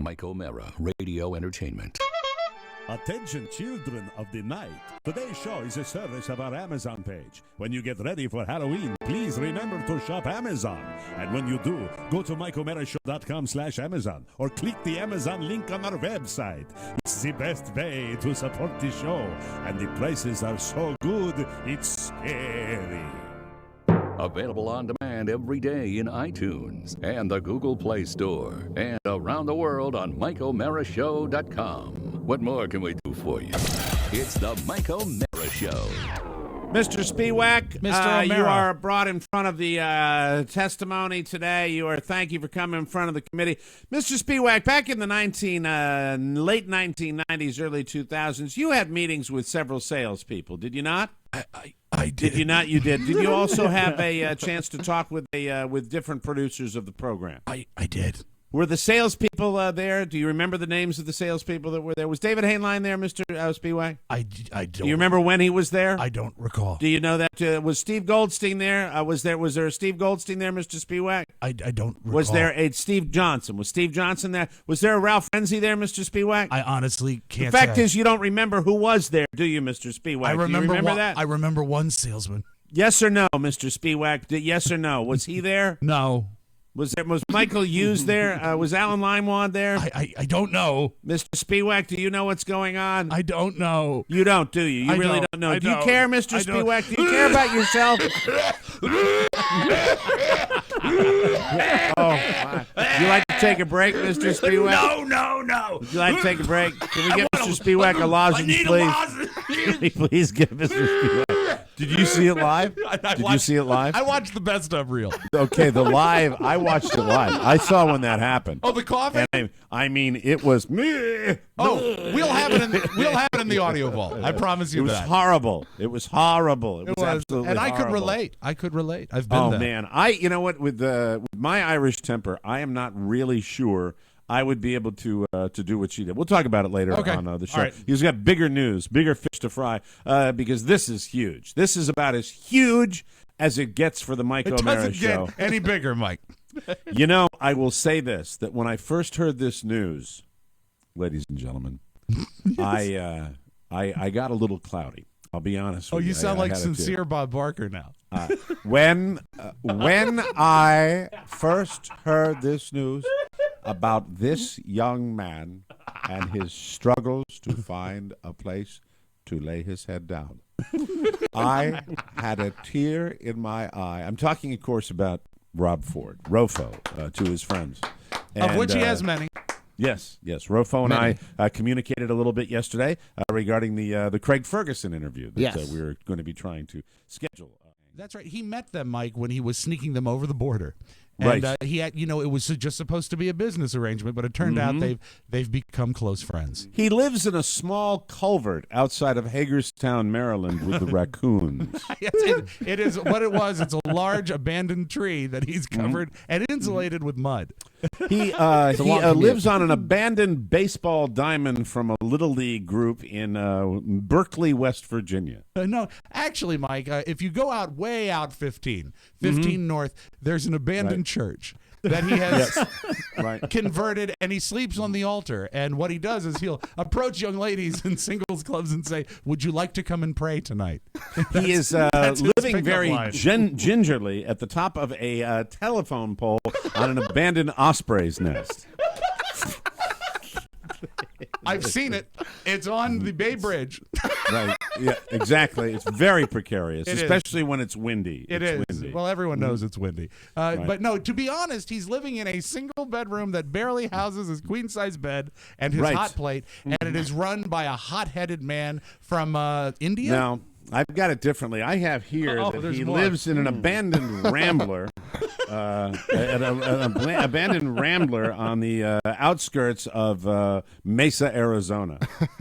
Mike O'Mara, Radio Entertainment. Attention children of the night. Today's show is a service of our Amazon page. When you get ready for Halloween, please remember to shop Amazon. And when you do, go to MikeO'MaraShow.com/Amazon or click the Amazon link on our website. It's the best way to support the show. And the prices are so good, it's scary. Available on demand every day in iTunes and the Google Play Store and around the world on MikeO'MaraShow.com. What more can we do for you? It's the Mike O'Mara Show. Mr. Spiewak, Mr. you O'Mara. are brought in front of the testimony today. Thank you for coming in front of the committee. Mr. Spiewak, back in the late 1990s, early 2000s, you had meetings with several salespeople, did you not? I did. Did you not? You did. Did you also have a chance to talk with different producers of the program? I did. Were the salespeople there? Do you remember the names of the salespeople that were there? Was David Hainline there, Mr. Spiewak? I don't. Do you remember when he was there? I don't recall. Do you know that? Was Steve Goldstein there? Was there a Steve Goldstein there, Mr. Spiewak? I don't recall. Was there a Steve Johnson? Was Steve Johnson there? Was there a Ralph Renzi there, Mr. Spiewak? I honestly can't The fact say. is, you don't remember who was there, do you, Mr. Spiewak? I remember, do you remember that? I remember one salesman. Yes or no, Mr. Spiewak? Yes or no? Was he there? No. Was Michael Hughes there? Was Alan Limewand there? I don't know. Mr. Spiewak, do you know what's going on? I don't know. You don't, do you? You I really don't. don't know. I Do you don't. care, Mr. I don't. Spiewak? Do you care about yourself? Oh, my. Would you like to take a break, Mr. Spiewak? No. Would you like to take a break? Can we get Mr. Spiewak a lozenge, I need please? a lozenge. Can we please get Mr. Spiewak? Did you see it live? Did you see it live? I watched the best of reel. Okay, the live. I watched it live. I saw when that happened. Oh, the coughing? And I mean, it was me. Oh, we'll have it in the audio vault. I promise you It was that. horrible. It was horrible. It was absolutely and I horrible. could relate. I've been there. Oh man, you know what? With my Irish temper, I am not really sure I would be able to do what she did. We'll talk about it later on the show. All right. He's got bigger news, bigger fish to fry, because this is huge. This is about as huge as it gets for the Mike It O'Mara doesn't show. get any bigger, Mike. You know, I will say this, that when I first heard this news, ladies and gentlemen, I got a little cloudy. I'll be honest with you. You sound I like had to. sincere Bob Barker now. When I first heard this news about this young man and his struggles to find a place to lay his head down, I had a tear in my eye. I'm talking, of course, about Rob Ford, RoFo, to his friends. Of which he has many. Yes. RoFo and I communicated a little bit yesterday regarding the Craig Ferguson interview that we were going to be trying to schedule. That's right. He met them, Mike, when he was sneaking them over the border. Right. And he had, it was just supposed to be a business arrangement, but it turned out they've become close friends. He lives in a small culvert outside of Hagerstown, Maryland, with the raccoons. Yes, it is what it was. It's a large abandoned tree that he's covered and insulated with mud. He lives on an abandoned baseball diamond from a Little League group in Berkeley, West Virginia. No, actually, Mike, if you go way out 15 north, there's an abandoned church that he has converted, and he sleeps on the altar. And what he does is he'll approach young ladies in singles clubs and say, "Would you like to come and pray tonight?" He is living very gingerly at the top of a telephone pole on an abandoned osprey's nest. I've seen it. It's on the Bay Bridge. Right. Yeah, exactly. It's very precarious, It is. especially when it's windy. It's windy. Well, everyone knows it's windy. But no, to be honest, he's living in a single bedroom that barely houses his queen-size bed and his hot plate, and it is run by a hot-headed man from India. Now, I've got it differently. I have here that he lives in an abandoned rambler, an abandoned rambler on the outskirts of Mesa, Arizona.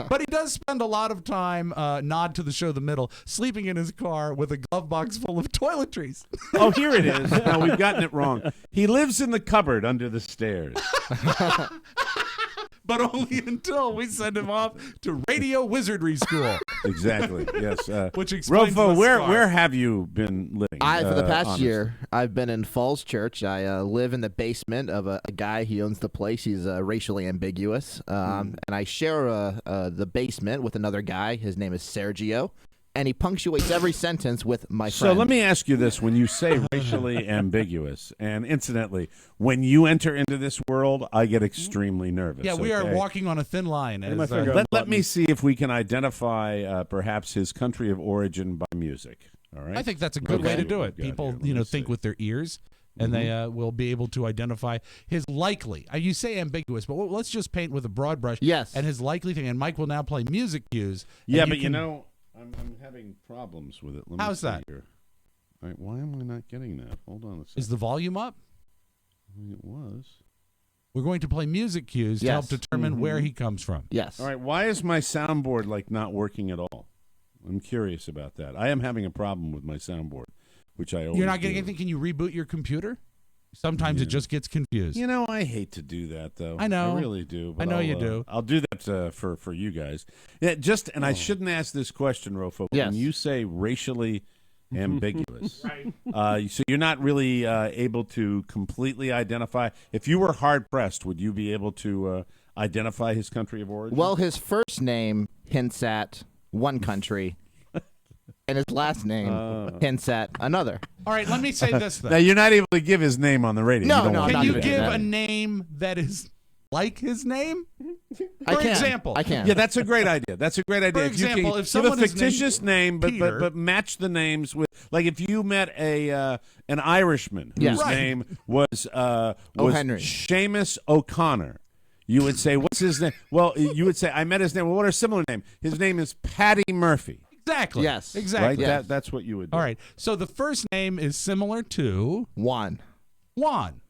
But he does spend a lot of time, nod to the show The Middle, sleeping in his car with a glove box full of toiletries. Oh, here it is. No, we've gotten it wrong. He lives in the cupboard under the stairs. but only until we send him off to radio wizardry school. Exactly. Yes. Which explains RoFo, the where scar. have you been living? For the past honestly? year, I've been in Falls Church. I live in the basement of a guy. He owns the place. He's racially ambiguous. And I share the basement with another guy. His name is Sergio. And he punctuates every sentence with my friend. So let me ask you this. When you say racially ambiguous, and incidentally, when you enter into this world, I get extremely nervous. Yeah, we are okay? walking on a thin line. As, Let me see if we can identify perhaps his country of origin by music. All right. I think that's a good way to do it. Got here. People, Let me think see. with their ears, and they will be able to identify his likely. You say ambiguous, but let's just paint with a broad brush. Yes. And his likely thing. And Mike will now play music cues. Yeah, and but can- I'm having problems with it. Let me How's see that? Here. All right, why am I not getting that? Hold on a second. Is the volume up? It was. We're going to play music cues to help Yes. determine where he comes from. Yes. All right, why is my soundboard not working at all? I'm curious about that. I am having a problem with my soundboard, which I always You're not getting do. anything. Can you reboot your computer? Sometimes it just gets confused. I hate to do that, though. I know. I really do. But I know I'll, you do. I'll do that for you guys. Yeah, and I shouldn't ask this question, RoFo. Yes. When you say racially ambiguous, so you're not really able to completely identify. If you were hard pressed, would you be able to identify his country of origin? Well, his first name hints at one country, and his last name hints at another. All right, let me say this Now then. you're not able to give his name on the radio. No, You don't no, want I'm to Can not do you gonna that. do give that. a name that is like his name? I For can. example. I can. Yeah, that's a great idea. That's a great idea. For If you example, can if give someone a is fictitious named name, Peter- but match the names with, like, if you met an Irishman whose Yes. Right. name was O'Henry. Seamus O'Connor, you would say, "What's his name?" Well, you would say, "I met his name." Well, what are similar names? His name is Paddy Murphy. Exactly. Yes. Exactly. Right? Yes. That's what you would do. All right. So the first name is similar to Juan. Juan.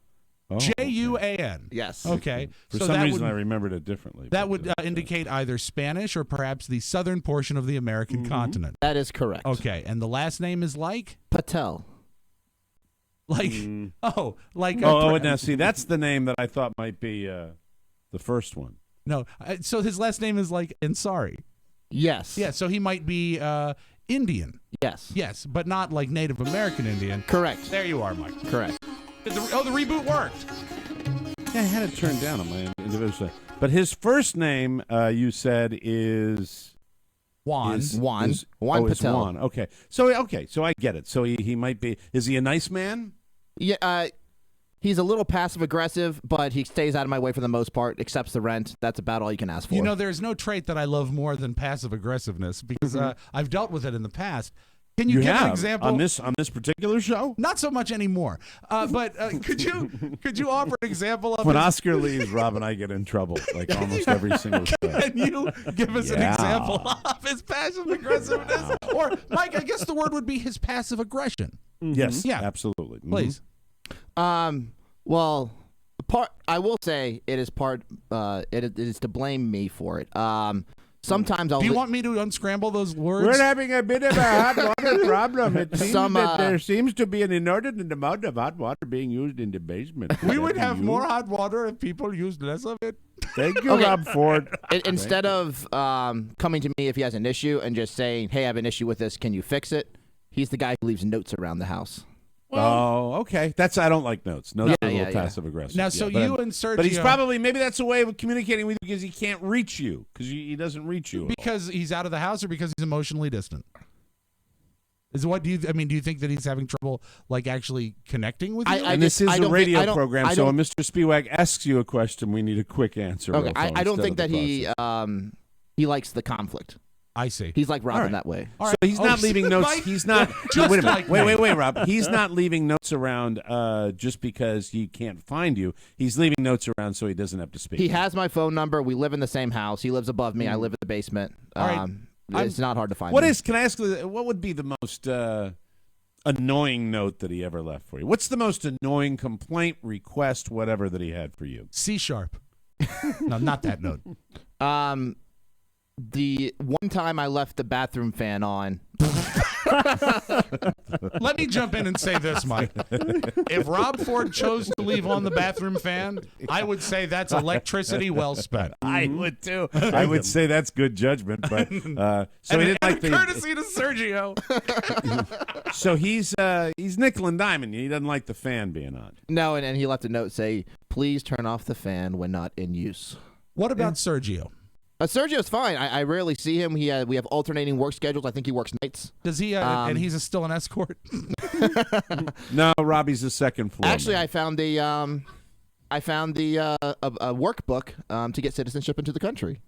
Oh, Juan. Yes. Okay. For so some that reason, would, I remembered it differently. that but, would indicate either Spanish or perhaps the southern portion of the American continent. That is correct. Okay. And the last name is like? Patel. Like, like. now see, that's the name that I thought might be the first one. No. So his last name is like Ansari. Yes. Yeah. So he might be Indian. Yes. Yes. But not like Native American Indian. Correct. There you are, Mike. Correct. The reboot worked. Yeah, I had it turned down on my individual. But his first name, you said, is Juan. Juan. is Juan Patel. Juan. Okay, so I get it. So he might be. Is he a nice man? Yeah. He's a little passive aggressive, but he stays out of my way for the most part. Accepts the rent. That's about all you can ask for. You know, there's no trait that I love more than passive aggressiveness because I've dealt with it in the past. Can you give have an example? on this particular show? Not so much anymore. But could you offer an example of When his- Oscar leaves, Rob and I get in trouble like almost every single show. Can you give us an Yeah. example of his passive aggressiveness? Or, Mike, I guess the word would be his passive aggression. Yes, Yeah. absolutely. Mhm. Please. Well, I will say it is part. It is to blame me for it. Sometimes I'll. Do you want me to unscramble those words? We're having a bit of a hot water problem. It seems Some, that there seems to be an inordinate amount of hot water being used in the basement. we would Is that have you? more hot water if people used less of it. Thank you, Okay. Rob Ford. Instead of coming to me if he has an issue and just saying, "Hey, I have an issue with this. Can you fix it?" He's the guy who leaves notes around the house. Okay. I don't like notes. Notes are a little yeah. passive aggressive. Now, so you and Sergio... But he's probably, maybe that's a way of communicating with you because he can't reach you because he doesn't reach you. Because he's out of the house or because he's emotionally distant? Do you think that he's having trouble like actually connecting with you? And this is a don't radio think- I don't- program, I so don't- when Mr. Spiewak asks you a question, we need a quick answer. Okay, Rofo, I don't instead think of that the process. he likes the conflict. I see. He's like Robin right. that way. All So right. he's not leaving notes. Mike, He's not. just wait a minute. like me. Wait, Rob. He's not leaving notes around just because he can't find you. He's leaving notes around so he doesn't have to speak. He has my phone number. We live in the same house. He lives above me. I live in the basement. All right. It's not hard to find. What me. is? Can I ask? What would be the most annoying note that he ever left for you? What's the most annoying complaint, request, whatever that he had for you? C#. No, not that note. The one time I left the bathroom fan on. Let me jump in and say this, Mike. If Rob Ford chose to leave on the bathroom fan, I would say that's electricity well spent. I would too. I would say that's good judgment, but so he didn't like the courtesy to Sergio. So he's nickel and diming. He doesn't like the fan being on. No, and he left a note say, "Please turn off the fan when not in use." What about Sergio? Sergio's fine. I rarely see him. We have alternating work schedules. I think he works nights. Does he? And he's still an escort. No, Robbie's the second floor. Actually, man. I found a workbook to get citizenship into the country.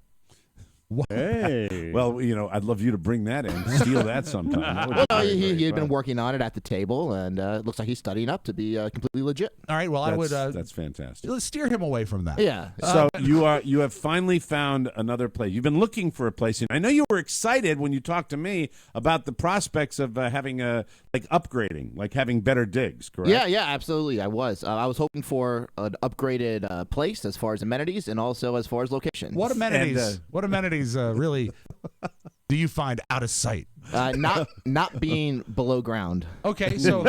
Hey. Well, I'd love you to bring that in, steal that sometime. That would be Well, very, very he had been fun. working on it at the table, and it looks like he's studying up to be completely legit. All right. Well, I would. That's fantastic. Let's steer him away from that. Yeah. So you have finally found another place. You've been looking for a place. I know you were excited when you talked to me about the prospects of having upgrading, like having better digs. Correct? Yeah, absolutely. I was hoping for an upgraded place as far as amenities and also as far as location. What amenities? What amenities really do you find out of sight? Not being below ground. Okay, so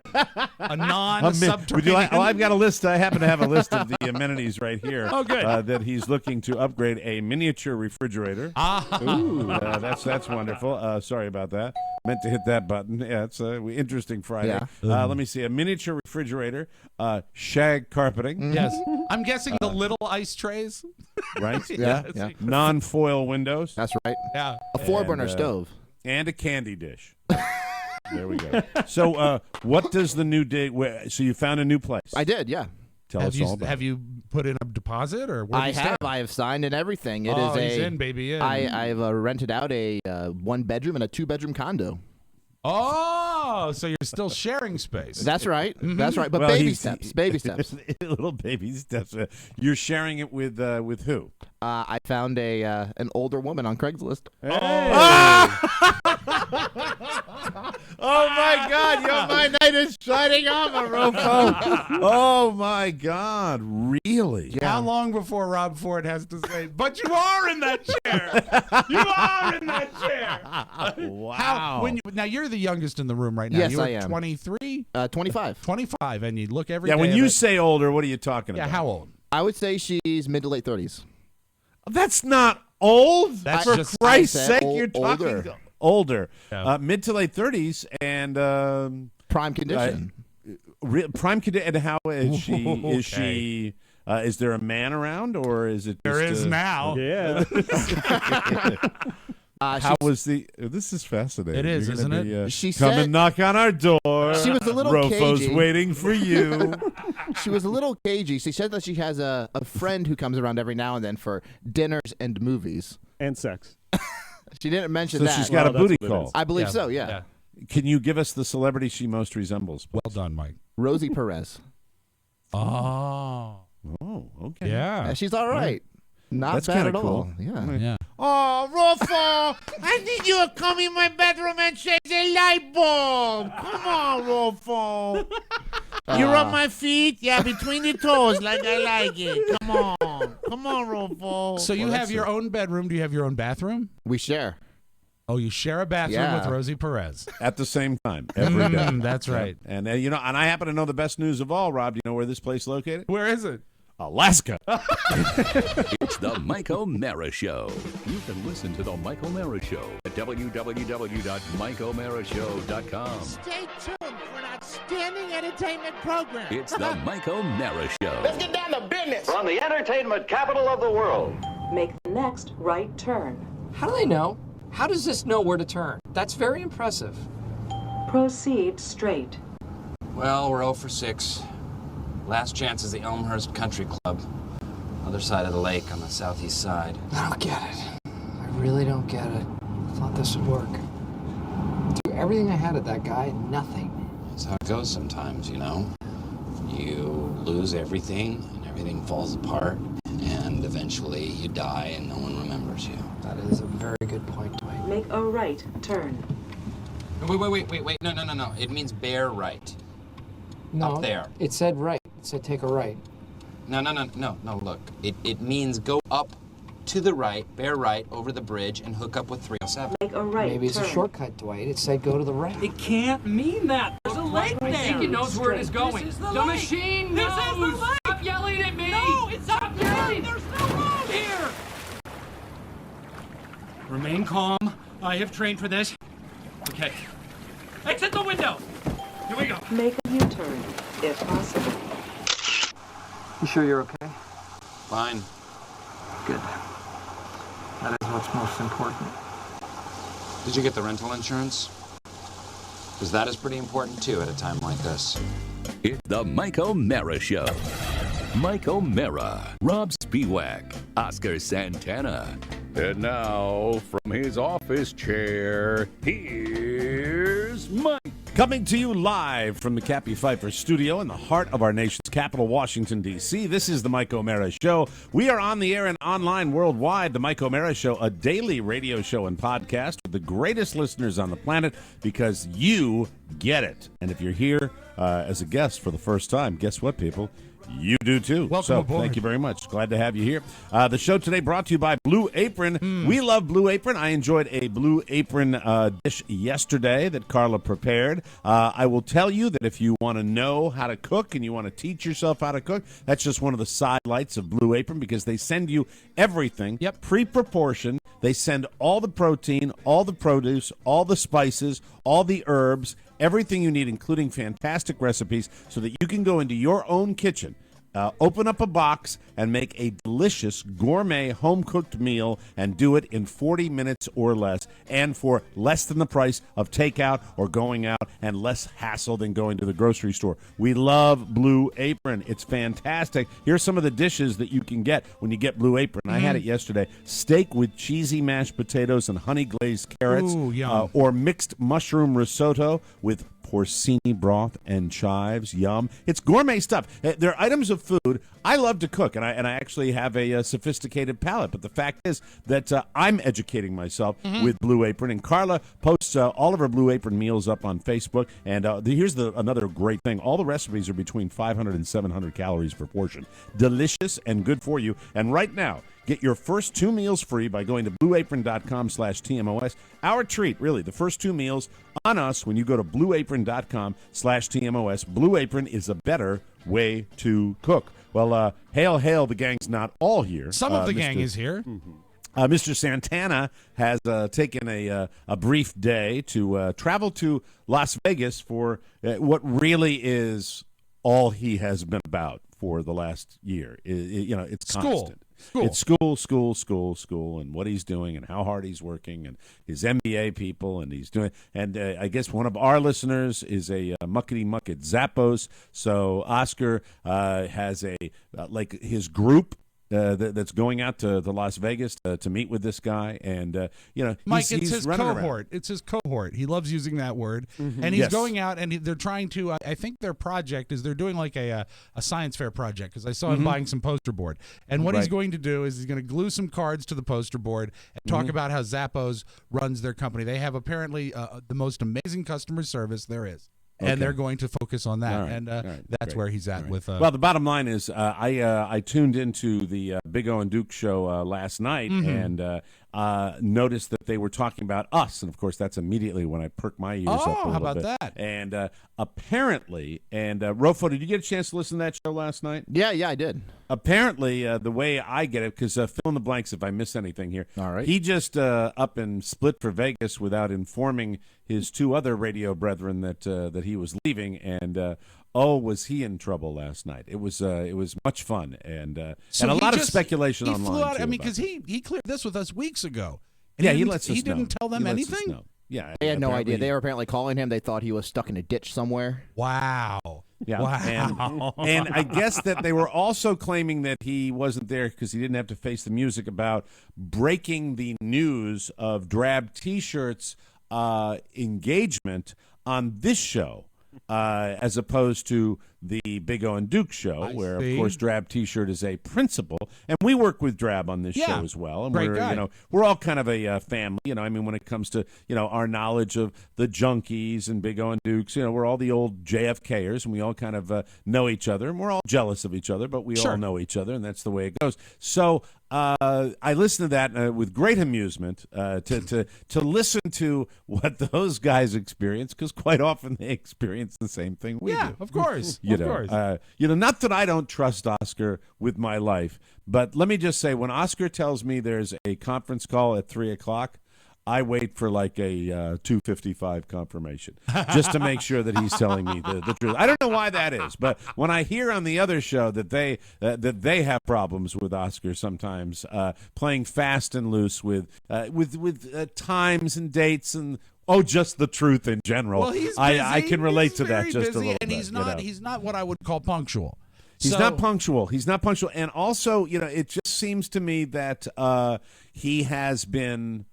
a non-subterranean. Would you like? Oh, I've got a list. I happen to have a list of the amenities right here. Oh, good. That he's looking to upgrade: a miniature refrigerator. Ooh, that's wonderful. Sorry about that. Meant to hit that button. Yeah, it's interesting Friday. Yeah. Let me see: a miniature refrigerator, shag carpeting. Yes, I'm guessing the little ice trays. Right. Yeah. Non-foil windows. That's right. Yeah. A 4-burner And, stove. And a candy dish. There we go. So, what does the new dig? So you found a new place. I did. Yeah. Tell us all about Have you put in a deposit or where do I you stand? have. I have signed and everything. It Oh, is he's in, baby, in. I've rented out a 1-bedroom and a 2-bedroom condo. Oh, so you're still sharing space. That's right. That's right. But Well, baby he's- steps. Baby steps. Little baby steps. You're sharing it with who? I found an older woman on Craigslist. Oh my God! My night is shining armor, RoFo. Oh my God! Really? How long before Rob Ford has to say, "But you are in that chair. You are in that chair." Wow. Now you're the youngest in the room right now. Yes, you're I am. 23, 25. 25, and you look every day. Yeah. When of you it. say older, what are you talking Yeah, about? how old? I would say she's mid to late 30s. That's not old. That's For just- Christ's I said sake, you're talking older. older. Yeah. Mid to late 30s, and Prime condition. prime condition. And how is she? Okay. Is she? Is there a man around, or is it? There just, is now. Yeah. How was the? This is fascinating. It is, You're gonna isn't it? be, She come said- and knock on our door. She was a little RoFo's cagey. waiting for you. She was a little cagey. She said that she has a friend who comes around every now and then for dinners and movies. And sex. She didn't mention So that. she's got Well, a that's booty what it call. is. I believe so, yeah. Can you give us the celebrity she most resembles? Well done, Mike. Rosie Perez. Oh, Oh, okay. yeah. Yeah, she's all right. Not That's bad kinda at cool. all. Yeah. Yeah. Oh, RoFo, I need you to come in my bedroom and change the light bulb. Come on, RoFo. You're on my feet? Yeah, between the toes, like I like it. Come on. Come on, RoFo. So you have your own bedroom. Do you have your own bathroom? We share. Oh, you share a bathroom Yeah. with Rosie Perez. At the same time, every day. That's right. And, and I happen to know the best news of all, Rob. Do you know where this place is located? Where is it? Alaska. It's the Mike O'Mara Show. You can listen to the Mike O'Mara Show at www.mikeomarashow.com. Stay tuned for an outstanding entertainment program. It's the Mike O'Mara Show. Get down to business. From the entertainment capital of the world. Make the next right turn. How do they know? How does this know where to turn? That's very impressive. Proceed straight. Well, we're 0 for 6. Last chance is the Elmhurst Country Club. Other side of the lake on the southeast side. I don't get it. I really don't get it. I thought this would work. Do everything I had at that guy, and nothing. That's how it goes sometimes, you know? You lose everything, and everything falls apart, and eventually you die and no one remembers you. That is a very good point, Dwight. Make a right turn. Wait. No. It means bear right. No, Up there. It said right. It said take a right. No, look. It means go up to the right, bear right, over the bridge, and hook up with 307. Make a right Maybe it's turn. a shortcut, Dwight. It said go to the right. It can't mean that. There's a lake there. I think it knows where it is going. This is the the lake. machine This knows. is the lake. Stop yelling at me. No, it's Stop not yelling. There's no road here. Remain calm. I have trained for this. Okay. Exit the window. Here we go. Make a U-turn, if possible. You sure you're okay? Fine. Good. That is what's most important. Did you get the rental insurance? Because that is pretty important too at a time like this. It's the Mike O'Mara Show. Mike O'Mara, Rob Spiewak, Oscar Santana. And now, from his office chair, here's Mike. Coming to you live from the Cappy Pfeiffer studio in the heart of our nation's capital, Washington, D.C. This is the Mike O'Mara Show. We are on the air and online worldwide. The Mike O'Mara Show, a daily radio show and podcast with the greatest listeners on the planet because you get it. And if you're here as a guest for the first time, guess what, people? You do too. Welcome aboard. Thank you very much. Glad to have you here. The show today brought to you by Blue Apron. We love Blue Apron. I enjoyed a Blue Apron dish yesterday that Carla prepared. I will tell you that if you want to know how to cook and you want to teach yourself how to cook, that's just one of the sidelights of Blue Apron because they send you everything pre-proportioned. They send all the protein, all the produce, all the spices, all the herbs, everything you need, including fantastic recipes, so that you can go into your own kitchen, open up a box, and make a delicious gourmet home-cooked meal and do it in 40 minutes or less, and for less than the price of takeout or going out and less hassle than going to the grocery store. We love Blue Apron. It's fantastic. Here's some of the dishes that you can get when you get Blue Apron. I had it yesterday. Steak with cheesy mashed potatoes and honey-glazed carrots. Ooh, yum. Or mixed mushroom risotto with porcini broth and chives. Yum. It's gourmet stuff. They're items of food. I love to cook, and I actually have a sophisticated palate, but the fact is that I'm educating myself with Blue Apron, and Carla posts all of her Blue Apron meals up on Facebook, and here's another great thing. All the recipes are between 500 and 700 calories per portion. Delicious and good for you, and right now, get your first 2 meals free by going to blueapron.com/TMOS. Our treat, really, the first 2 meals on us when you go to blueapron.com/TMOS. Blue Apron is a better way to cook. Well, hail, the gang's not all here. Some of the gang is here. Mr. Santana has taken a brief day to travel to Las Vegas for what really is all he has been about for the last year. It's constant. It's school, and what he's doing, and how hard he's working, and his MBA people, and he's doing. And I guess one of our listeners is a muckety muck at Zappos. So Oscar has like his group. That's going out to Las Vegas to meet with this guy, and Mike, he's it's his running cohort. around. It's his cohort. He loves using that word, and he's going out and they're trying to. I think their project is they're doing like a science fair project because I saw him buying some poster board. And what he's going to do is he's going to glue some cards to the poster board and talk about how Zappos runs their company. They have apparently the most amazing customer service there is. And they're going to focus on that, that's where he's at with. Well, the bottom line is, I tuned into the Big O and Duke show last night and noticed that they were talking about us, and of course, that's immediately when I perked my ears up a little how about bit. that? And apparently, RoFo, did you get a chance to listen to that show last night? Yeah, I did. Apparently, the way I get it, because fill in the blanks if I miss anything here. All right. He just up and split for Vegas without informing his 2 other radio brethren that he was leaving, and was he in trouble last night? It was much fun, and a lot of speculation he online. Flew out, too, because he cleared this with us weeks ago. And he lets us know. He didn't tell them anything. Yeah, They had no idea. They were apparently calling him. They thought he was stuck in a ditch somewhere. Wow. Yeah. Wow. And I guess that they were also claiming that he wasn't there because he didn't have to face the music about breaking the news of Drab T-shirts engagement on this show. As opposed to the Big O and Duke show, where of course Drab T-shirt is a principal, and we work with Drab on this show as well. And we're all kind of a family. When it comes to our knowledge of the Junkies and Big O and Dukes, we're all the old JFKers, and we all kind of know each other, and we're all jealous of each other, but we all know each other, and that's the way it goes. So I listened to that with great amusement to listen to what those guys experience, because quite often they experience the same thing we do. Yeah, of course. Not that I don't trust Oscar with my life, but let me just say, when Oscar tells me there's a conference call at 3:00, I wait for like a 2:55 confirmation just to make sure that he's telling me the truth. I don't know why that is, but when I hear on the other show that they have problems with Oscar sometimes playing fast and loose with times and dates and just the truth in general. Well, he's busy. I can relate to that just busy, a little and bit. He's not what I would call punctual. He's not punctual. And also, it just seems to me that he has been.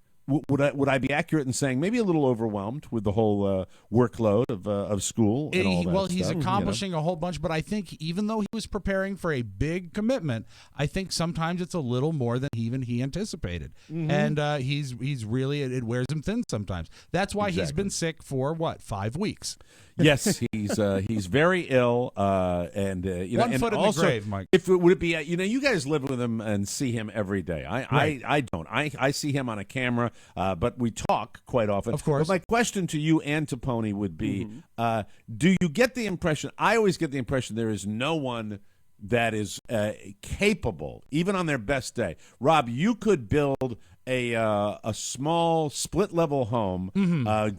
Would I be accurate in saying maybe a little overwhelmed with the whole workload of school and all that Well, he's stuff, accomplishing a whole bunch, but I think even though he was preparing for a big commitment, I think sometimes it's a little more than even he anticipated. And he's really, it wears him thin sometimes. That's why he's been sick for, 5 weeks? Yes, he's very ill, and one foot in the grave, Mike. If it would be, you guys live with him and see him every day. I don't. I see him on a camera, but we talk quite often. Of course. But my question to you and to Pony would be: do you get the impression? I always get the impression there is no one that is capable, even on their best day. Rob, you could build a small split-level home,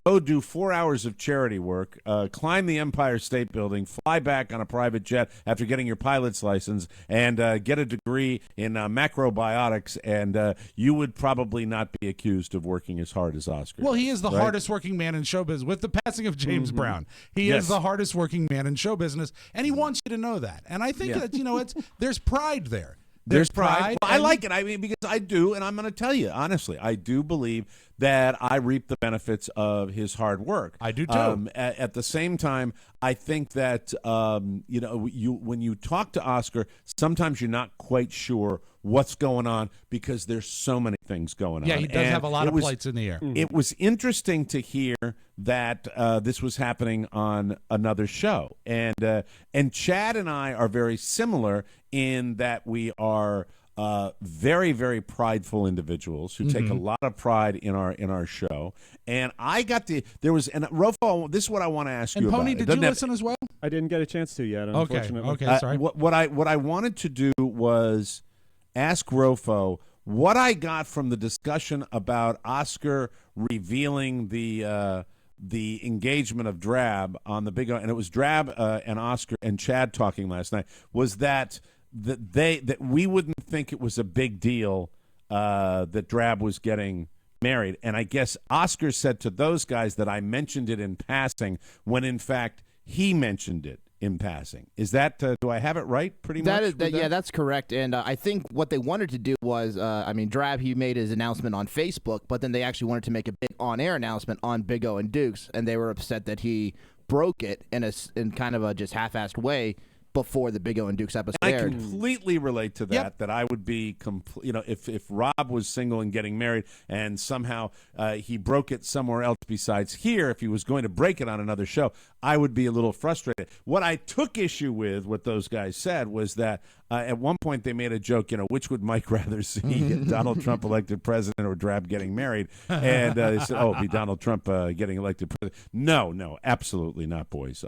go do 4 hours of charity work, climb the Empire State Building, fly back on a private jet after getting your pilot's license, and get a degree in macrobiotics, and you would probably not be accused of working as hard as Oscar. Well, he is the right? hardest working man in show business. With the passing of James Brown, he is the hardest working man in show business, and he wants you to know that. And I think that, there's pride there. There's pride. Well, I like it. I mean, because I do, and I'm going to tell you, honestly, I do believe that I reap the benefits of his hard work. I do, too. At the same time, I think that, when you talk to Oscar, sometimes you're not quite sure what's going on because there's so many things going on. Yeah, he does have a lot of plates in the air. It was interesting to hear that this was happening on another show. And Chad and I are very similar in that we are very, very prideful individuals who take a lot of pride in our show. And I got RoFo, this is what I want to ask you about. And Pony, did you listen as well? I didn't get a chance to yet, unfortunately. Okay, sorry. What I wanted to do was ask RoFo what I got from the discussion about Oscar revealing the engagement of Drab on the Big O, and it was Drab and Oscar and Chad talking last night, was that we wouldn't think it was a big deal that Drab was getting married. And I guess Oscar said to those guys that I mentioned it in passing when in fact he mentioned it in passing. Is that, do I have it right pretty much? Yeah, that's correct. And I think what they wanted to do was, Drab, he made his announcement on Facebook, but then they actually wanted to make a big on-air announcement on Big O and Dukes, and they were upset that he broke it in kind of a just half-assed way before the Big O and Dukes episode aired. I completely relate to that, that I would be, if Rob was single and getting married and somehow he broke it somewhere else besides here, if he was going to break it on another show, I would be a little frustrated. What I took issue with, what those guys said, was that at one point they made a joke, which would Mike rather see, Donald Trump elected president or Drab getting married? And they said, it'd be Donald Trump getting elected president. No, absolutely not, boys.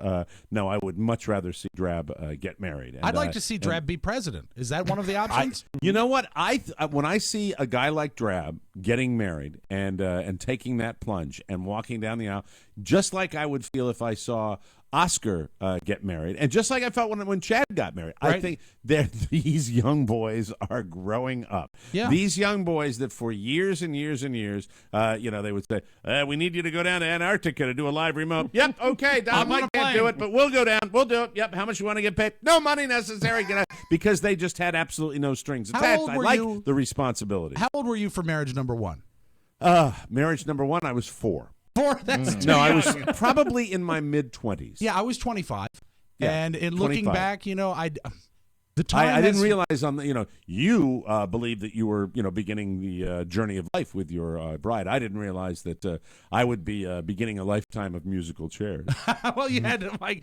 No, I would much rather see Drab get married. And, I'd like to see Drab be president. Is that one of the options? You know what? When I see a guy like Drab getting married and taking that plunge and walking down the aisle, just like I would feel if I saw Oscar get married, and just like I felt when Chad got married. Right. I think these young boys are growing up. Yeah. These young boys that for years and years and years, they would say, we need you to go down to Antarctica to do a live remote. Yep, okay, Don, Mike can't do it, but we'll go down. We'll do it. Yep, how much you want to get paid? No money necessary. Because they just had absolutely no strings attached. I like the responsibility. How old were you for marriage number one? Marriage number one, I was 4. 4? That's no, I was probably in my mid-20s. Yeah, I was 25. Yeah, and in looking 25. back, The time I didn't realize you believed that you were beginning the journey of life with your bride. I didn't realize that I would be beginning a lifetime of musical chairs. Well, you had to,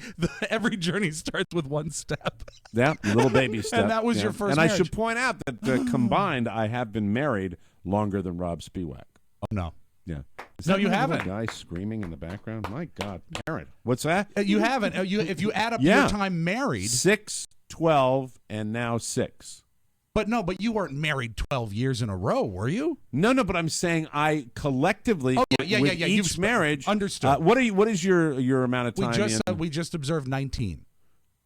every journey starts with one step. Yeah, little baby step. And that was your first And marriage. I should point out that combined, I have been married longer than Rob Spiewak. Oh, no. Yeah. No, you haven't. Guy screaming in the background. My God, married. What's that? You haven't. If you add up your time married. 6, 12, and now 6. But you weren't married 12 years in a row, were you? No, but I'm saying I collectively with each marriage. Understood. What is your amount of time? We just observed 19.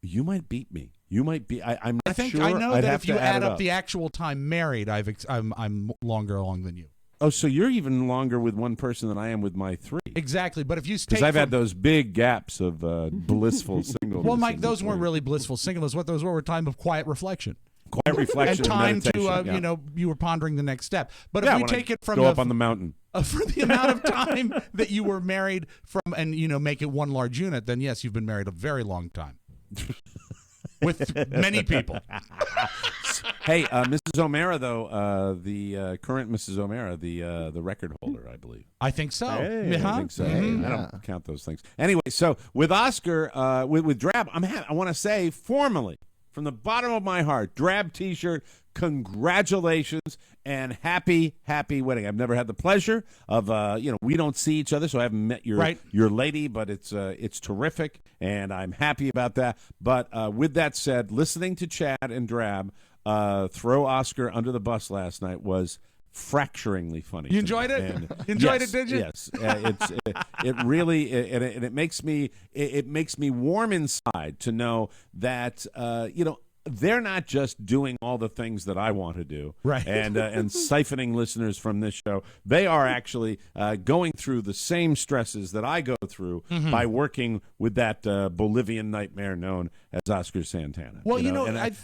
You might beat me. You might be. I'm not sure. I know I'd that have if you to add up up the actual time married, I'm longer along than you. Oh, so you're even longer with one person than I am with my 3. Exactly, but if you take because I've had those big gaps of blissful singleness. Well, Mike, those weren't really blissful singleness. What those were time of quiet reflection. Quiet reflection and time and meditation, to you were pondering the next step. But if we take it from go up on the mountain for the amount of time that you were married from, and make it one large unit, then yes, you've been married a very long time. With many people. Hey, Mrs. O'Mara, though, the current Mrs. O'Mara, the record holder, I believe. I think so. Hey, I think so. I don't count those things. Anyway, so with Oscar, with Drab, I want to say formally, from the bottom of my heart, Drab T-shirt, congratulations and happy wedding. I've never had the pleasure of, we don't see each other, so I haven't met your lady, but it's terrific, and I'm happy about that. But with that said, listening to Chad and Drab throw Oscar under the bus last night was fracturingly funny. You enjoyed it? And enjoyed it, did you? Yes. It really it makes me warm inside to know that they're not just doing all the things that I want to do, right? And siphoning listeners from this show. They are actually going through the same stresses that I go through by working with that Bolivian nightmare known as Oscar Santana. Well,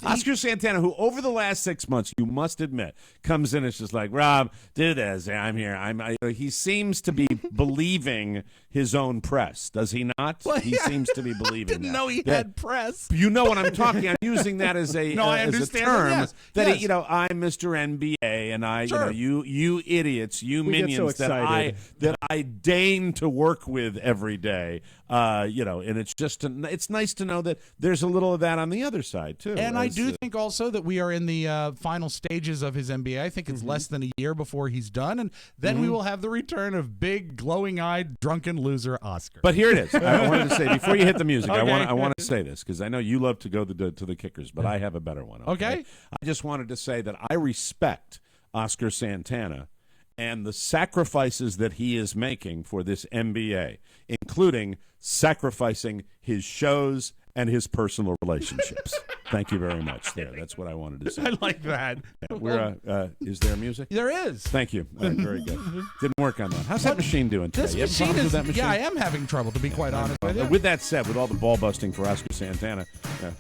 Oscar Santana, who over the last 6 months, you must admit, comes in and is just like, Rob, do this. I'm here. He seems to be believing his own press, does he not? Well, he seems to be believing. I didn't know he had press. You know what I'm talking. I'm using that as a as a term that yes. I'm Mr. NBA, and sure. you idiots, you minions that I deign to work with every day. And it's just it's nice to know that there's a little of that on the other side too. And I do think also that we are in the final stages of his NBA. I think it's less than a year before he's done, and then we will have the return of big, glowing-eyed, drunken loser Oscar. But here it is. I wanted to say before you hit the music, okay. I want to say this because I know you love to go to the kickers, but I have a better one. Okay? I just wanted to say that I respect Oscar Santana and the sacrifices that he is making for this NBA, including sacrificing his shows and his personal relationships. Thank you very much. There, that's what I wanted to say. I like that. Yeah, is there music? There is. Thank you. All right, very good. Didn't work on that. How's that machine doing today? This machine is. That machine? Yeah, I am having trouble, to be quite honest with you. With that said, with all the ball busting for Oscar Santana,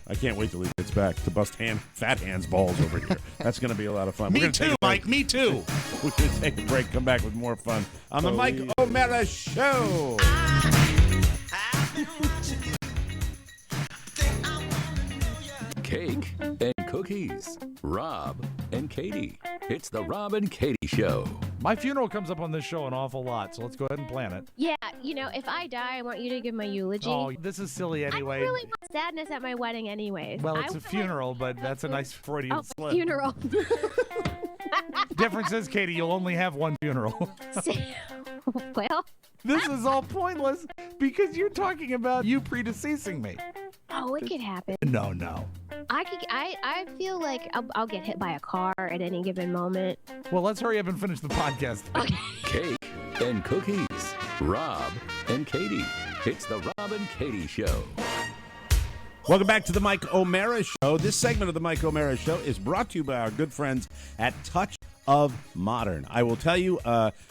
I can't wait till he gets back to bust fat hands balls over here. That's going to be a lot of fun. Me too, Mike. Me too. We're going to take a break. Come back with more fun on the Mike O'Mara Show. Cake and cookies. Rob and Katie. It's the Rob and Katie Show. My funeral comes up on this show an awful lot, so let's go ahead and plan it. Yeah, if I die, I want you to give my eulogy. Oh, this is silly anyway. I really want sadness at my wedding anyways. Well, it's a funeral, but that's a nice Freudian slip. Funeral. Difference is, Katie, you'll only have one funeral. Well. This is all pointless because you're talking about you predeceasing me. Oh, it could happen. No. I feel like I'll get hit by a car at any given moment. Well, let's hurry up and finish the podcast. Okay. Cake and cookies. Rob and Katie. It's the Rob and Katie Show. Welcome back to the Mike O'Mara Show. This segment of the Mike O'Mara Show is brought to you by our good friends at Touch of Modern. I will tell you,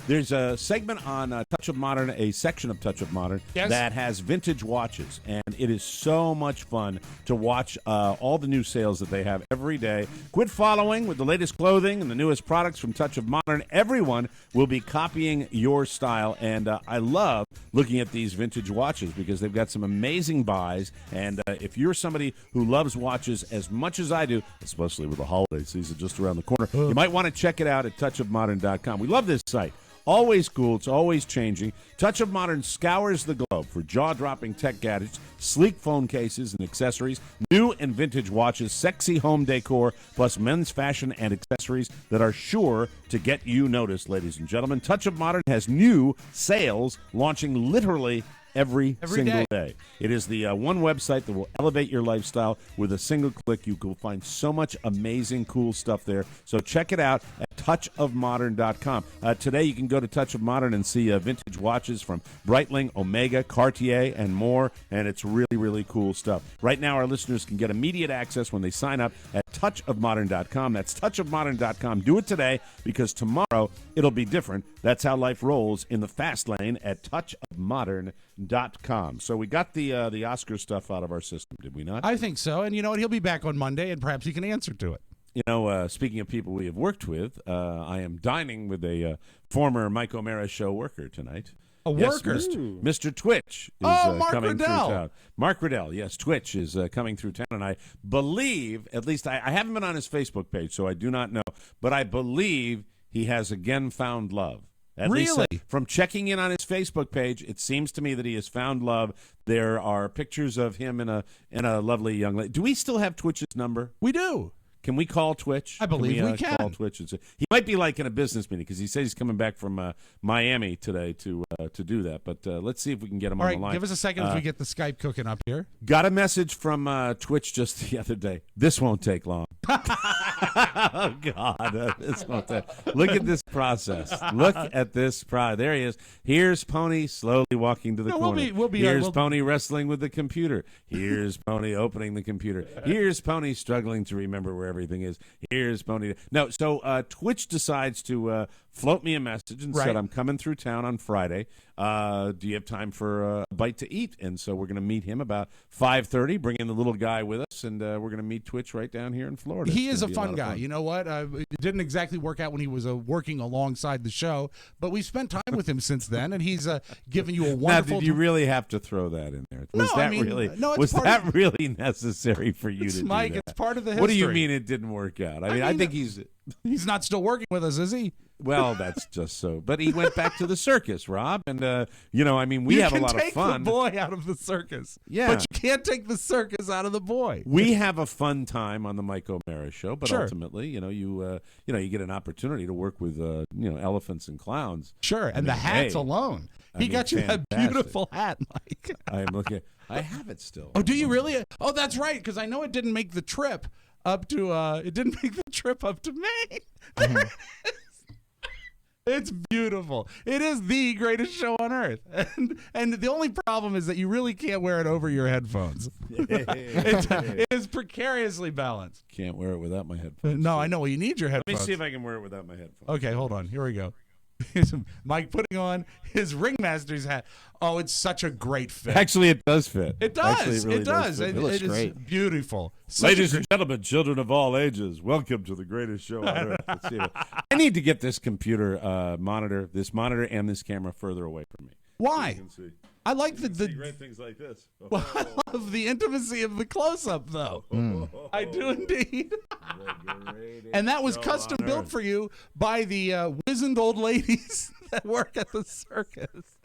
there's a segment on Touch of Modern, a section of Touch of Modern, that has vintage watches, and it is so much fun to watch all the new sales that they have every day. Quit following with the latest clothing and the newest products from Touch of Modern. Everyone will be copying your style, and I love looking at these vintage watches because they've got some amazing buys, and if you're somebody who loves watches as much as I do, especially with the holiday season just around the corner, you might want to check it out at touchofmodern.com. We love this site. Always cool. It's always changing. Touch of Modern scours the globe for jaw-dropping tech gadgets, sleek phone cases and accessories, new and vintage watches, sexy home decor, plus men's fashion and accessories that are sure to get you noticed, ladies and gentlemen. Touch of Modern has new sales launching literally every single day. It is the one website that will elevate your lifestyle. With a single click, you will find so much amazing, cool stuff there. So check it out at touchofmodern.com. Today, you can go to Touch of Modern and see vintage watches from Breitling, Omega, Cartier, and more, and it's really, really cool stuff. Right now, our listeners can get immediate access when they sign up at touchofmodern.com. That's touchofmodern.com. Do it today, because tomorrow it'll be different. That's how life rolls in the fast lane at touchofmodern.com. So we got the Oscar stuff out of our system, did we not? I think so. And you know what? He'll be back on Monday, and perhaps he can answer to it. You know, speaking of people we have worked with, I am dining with a former Mike O'Mara show worker tonight. A worker? Mr. Twitch is coming through town. Mark Riddell, yes, Twitch is coming through town, and I believe, at least I haven't been on his Facebook page, so I do not know, but I believe he has again found love. At really? Least, from checking in on his Facebook page, it seems to me that he has found love. There are pictures of him and a lovely young lady. Do we still have Twitch's number? We do. Can we call Twitch? I believe we can. Call Twitch. He might be like in a business meeting because he says he's coming back from Miami today to do that. But let's see if we can get him on the line. All right, give us a second as we get the Skype cooking up here. Got a message from Twitch just the other day. This won't take long. Oh, God. This won't take. Look at this process. Look at this process. There he is. Here's Pony slowly walking to the corner. Here's Pony wrestling with the computer. Here's Pony opening the computer. Here's Pony struggling to remember where everything is. Here's Pony. No, so Twitch decides to float me a message and said, I'm coming through town on Friday. Do you have time for a bite to eat? And so we're going to meet him about 5:30, bring in the little guy with us, and we're going to meet Twitch right down here in Florida. He is a fun guy. You know what? It didn't exactly work out when he was working alongside the show, but we spent time with him since then, and he's given you a wonderful... Now, did you really have to throw that in there? Was that really necessary for you to do Mike, that? It's part of the history. What do you mean it didn't work out? I mean, I think he's not still working with us, is he? Well, that's just so. But he went back to the circus, Rob, and I mean, we have a lot of fun. You can take the boy out of the circus, but you can't take the circus out of the boy. We have a fun time on the Mike O'Mara Show, but ultimately, you get an opportunity to work with elephants and clowns. Sure, and the hats alone. He got you that beautiful hat, Mike. I am looking. I have it still. Oh, do you really? Oh, that's right, because I know it didn't make the trip up to. It didn't make the trip up to Maine. It's beautiful. It is the greatest show on earth. And the only problem is that you really can't wear it over your headphones. It is precariously balanced. Can't wear it without my headphones. No, I know. Well, you need your headphones. Let me see if I can wear it without my headphones. Okay, hold on. Here we go. Mike putting on his ringmaster's hat. Oh, it's such a great fit. Actually, it does fit. It does. Actually, it really does. It looks great. It's beautiful. Ladies and gentlemen, children of all ages, welcome to the greatest show on earth. Let's see it. I need to get this computer monitor and this camera further away from me. Why? So I like the great things like this. Well, I love the intimacy of the close-up, though. I do indeed. And that was custom built for you by the wizened old ladies that work at the circus.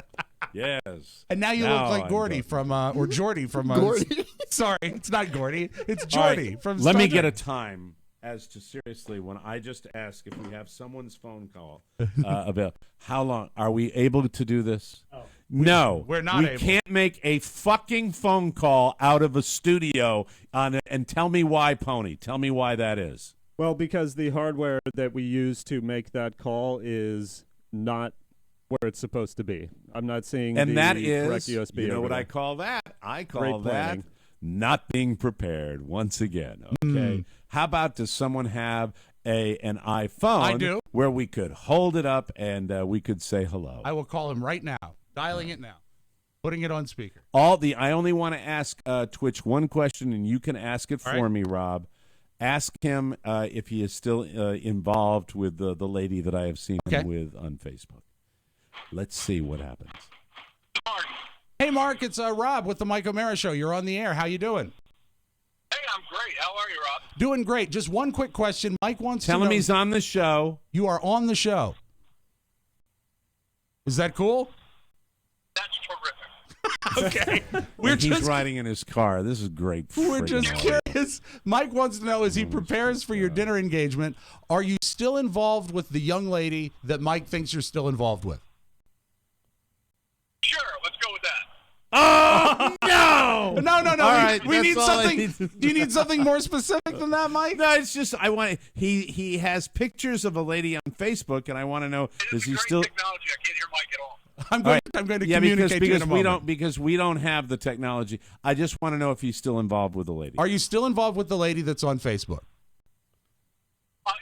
Yes. And now you look like Gordy from, or Jordy from. Gordy? Sorry, it's not Gordy. It's Jordy from. Let me get a time as to seriously when I just ask if we have someone's phone call about how long are we able to do this? Oh. No, we're not able. We can't make a fucking phone call out of a studio and tell me why, Pony. Tell me why that is. Well, because the hardware that we use to make that call is not where it's supposed to be. I'm not seeing and the that is, correct USB. You know what there. I call that? I call Great that planning. not being prepared once again. Okay. How about does someone have an iPhone? I do. Where we could hold it up and we could say hello. I will call him right now. Dialing it now. Putting it on speaker. I only want to ask Twitch one question, and you can ask it for me, Rob. Ask him if he is still involved with the lady that I have seen him with on Facebook. Let's see what happens. Hey, Mark, it's Rob with the Mike O'Mara Show. You're on the air. How you doing? Hey, I'm great. How are you, Rob? Doing great. Just one quick question. Mike wants Tell to know. him he's on the show. You are on the show. Is that cool? That's terrific. Okay. He's riding in his car. This is great. We're just curious. Mike wants to know, as he prepares for your dinner engagement, are you still involved with the young lady that Mike thinks you're still involved with? Sure, let's go with that. Oh, no! No. All right, we need that's all I something. need to Do you need something more specific than that, Mike? No, it's just I want. He has pictures of a lady on Facebook, and I want to know is he still? Technology. I can't hear Mike at all. I'm going to communicate to you in a moment. Because we don't have the technology. I just want to know if he's still involved with the lady. Are you still involved with the lady that's on Facebook?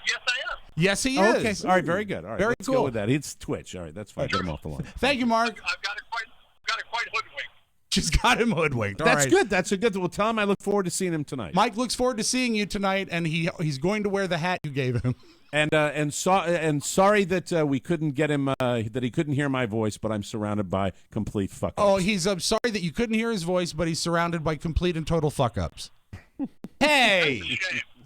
Yes, I am. Yes, he Okay. is. All right. Very good. All right. Very let's cool. go with that. It's Twitch. All right. That's fine. Get him off the line. Thank you, Mark. I've got it quite hoodwinked. She's got him hoodwinked. All That's right. good. That's a good. Well, tell him I look forward to seeing him tonight. Mike looks forward to seeing you tonight, and he's going to wear the hat you gave him. And sorry that we couldn't get him that he couldn't hear my voice, but I'm surrounded by complete fuck ups. Oh, he's sorry that you couldn't hear his voice, but he's surrounded by complete and total fuck ups. Hey,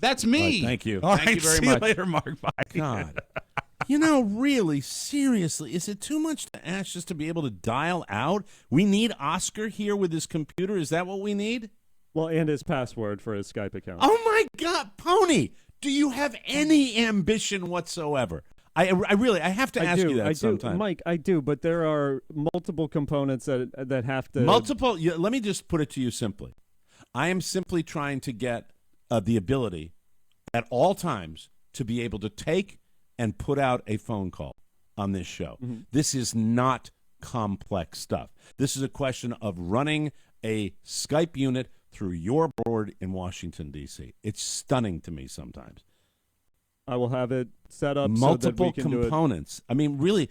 that's me. Right, thank you. All Thank right, you very see much. you later, Mark. Bye. God. You know, really, seriously, is it too much to ask just to be able to dial out? We need Oscar here with his computer. Is that what we need? Well, and his password for his Skype account. Oh, my God, Pony. Do you have any ambition whatsoever? I have to ask you that sometime. Mike, I do, but there are multiple components that have to... Let me just put it to you simply. I am simply trying to get the ability at all times to be able to take and put out a phone call on this show. Mm-hmm. This is not complex stuff. This is a question of running a Skype unit through your board in Washington, D.C. It's stunning to me sometimes. I will have it set up multiple so that we can components. Do it. I mean, really,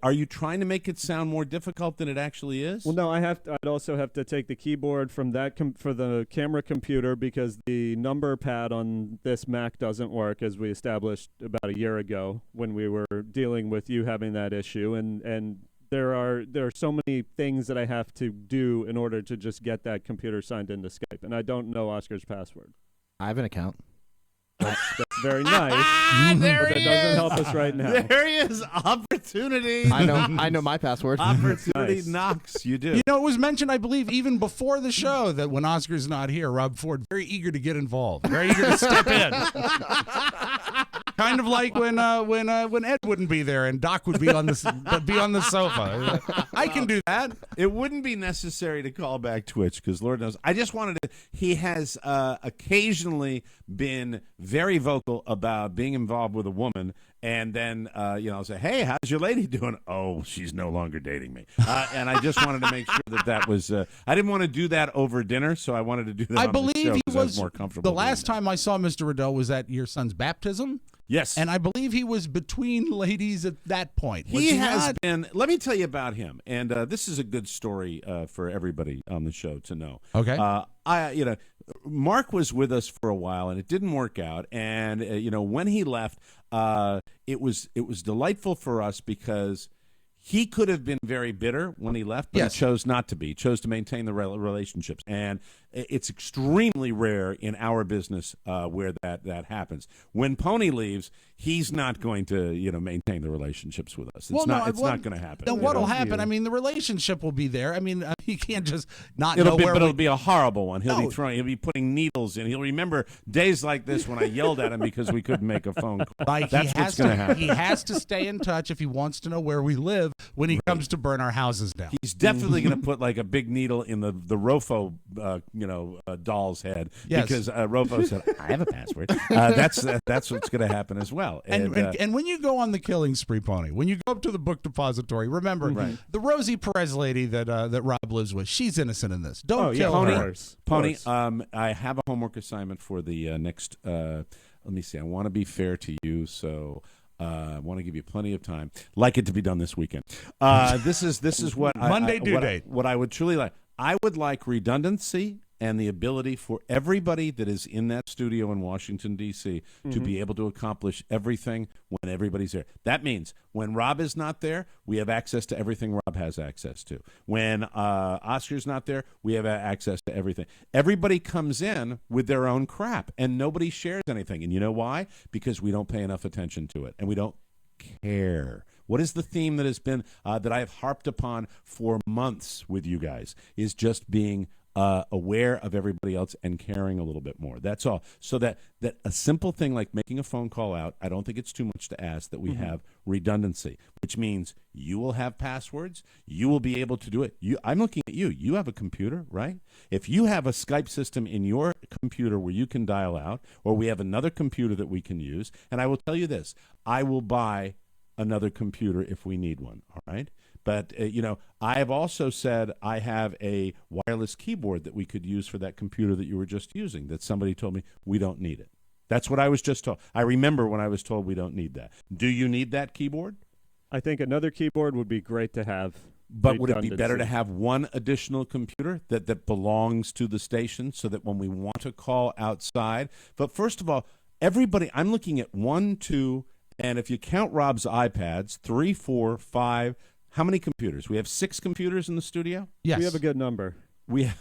are you trying to make it sound more difficult than it actually is? Well, no. I'd also have to take the keyboard from that for the camera computer because the number pad on this Mac doesn't work, as we established about a year ago when we were dealing with you having that issue, and there are so many things that I have to do in order to just get that computer signed into Skype, and I don't know Oscar's password. I have an account. That's very nice. But that doesn't help us right now. There he is. Opportunity. I know my password. Opportunity Nice. knocks. You do. You know, it was mentioned, I believe, even before the show that when Oscar's not here, Rob Ford very eager to get involved, very eager to step in. Kind of like when Ed wouldn't be there and Doc would be on the sofa. I can do that. It wouldn't be necessary to call back Twitch because Lord knows. I just wanted to. He has occasionally been very vocal about being involved with a woman, and then say, "Hey, how's your lady doing?" Oh, she's no longer dating me. And I just wanted to make sure that was. I didn't want to do that over dinner, so I wanted to do that. I on the believe show he 'cause I was more comfortable. the last time I saw Mr. Riddell was at your son's baptism. Yes. And I believe he was between ladies at that point. Was He has not? been. Let me tell you about him, and this is a good story for everybody on the show to know. Okay. Mark was with us for a while, and it didn't work out. And when he left, it was delightful for us because he could have been very bitter when he left, but Yes. he chose not to be. He chose to maintain the relationships, and it's extremely rare in our business where that happens. When Pony leaves, he's not going to maintain the relationships with us. It's not going to happen. Then what'll happen? I mean, the relationship will be there. I mean, he can't just not It'll know be, where. but we- it'll be a horrible one. He'll No. be putting needles in. He'll remember days like this when I yelled at him because we couldn't make a phone call. Like That's what's going to happen. He has to stay in touch if he wants to know where we live when he comes to burn our houses down. He's definitely going to put like a big needle in the RoFo doll's head. Yes. Because RoFo said, I have a password. That's what's going to happen as well. And when you go on the killing spree, Pony, when you go up to the book depository, remember the Rosie Perez lady that Rob lives with. She's innocent in this. Don't kill her. Pony, I have a homework assignment for the next. Let me see. I want to be fair to you, so I want to give you plenty of time. Like it to be done this weekend. This is what Monday due date. What I would truly like. I would like redundancy and the ability for everybody that is in that studio in Washington, D.C. to be able to accomplish everything when everybody's there. That means when Rob is not there, we have access to everything Rob has access to. When Oscar's not there, we have access to everything. Everybody comes in with their own crap, and nobody shares anything. And you know why? Because we don't pay enough attention to it, and we don't care. What is the theme that has been that I have harped upon for months with you guys is just being aware of everybody else and caring a little bit more. That's all. So that a simple thing like making a phone call out, I don't think it's too much to ask that we have redundancy, which means you will have passwords. You will be able to do it. I'm looking at you. You have a computer, right? If you have a Skype system in your computer where you can dial out, or we have another computer that we can use, and I will tell you this, I will buy another computer if we need one, all right? But, I have also said I have a wireless keyboard that we could use for that computer that you were just using, that somebody told me we don't need it. That's what I was just told. I remember when I was told we don't need that. Do you need that keyboard? I think another keyboard would be great to have. But would it be better to have one additional computer that belongs to the station so that when we want to call outside? But first of all, everybody, I'm looking at 1, 2, and if you count Rob's iPads, 3, 4, 5, how many computers? We have 6 computers in the studio? Yes. We have a good number. We have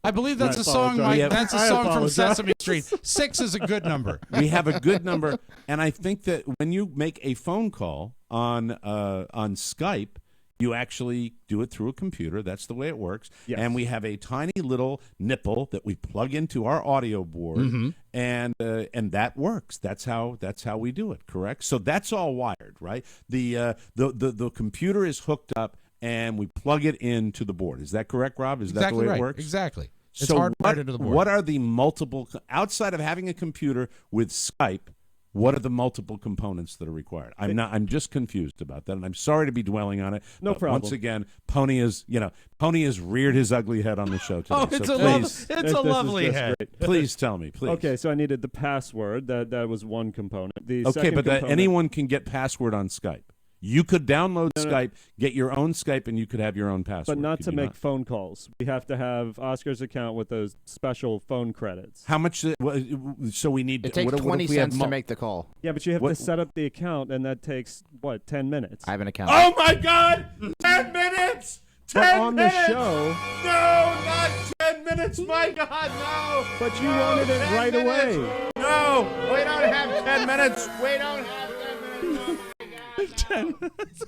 I believe that's a song, Mike. That's a song from Sesame Street. 6 is a good number. We have a good number, and I think that when you make a phone call on Skype, you actually do it through a computer. That's the way it works. Yes. And we have a tiny little nipple that we plug into our audio board, and that works. That's how we do it. Correct. So that's all wired, right? The computer is hooked up, and we plug it into the board. Is that correct, Rob? Is that the way it works? Exactly. It's so hardwired into the board. What are the multiple outside of having a computer with Skype? What are the multiple components that are required? I'm just confused about that, and I'm sorry to be dwelling on it. No problem. Once again, Pony has reared his ugly head on the show today. Oh, it's a lovely head. Please tell me, please. Okay, so I needed the password. That was one component. Anyone can get password on Skype. You could download Skype, get your own Skype, and you could have your own password. But not to make phone calls. We have to have Oscar's account with those special phone credits. How much? So we need. It takes 20 cents to make the call. Yeah, but you have to set up the account, and that takes 10 minutes. I have an account. Oh my God! 10 minutes. 10 minutes. The show. No, not 10 minutes. My God, no. But you wanted it right away. No, we don't have 10 minutes. We don't have 10 minutes. 10 minutes.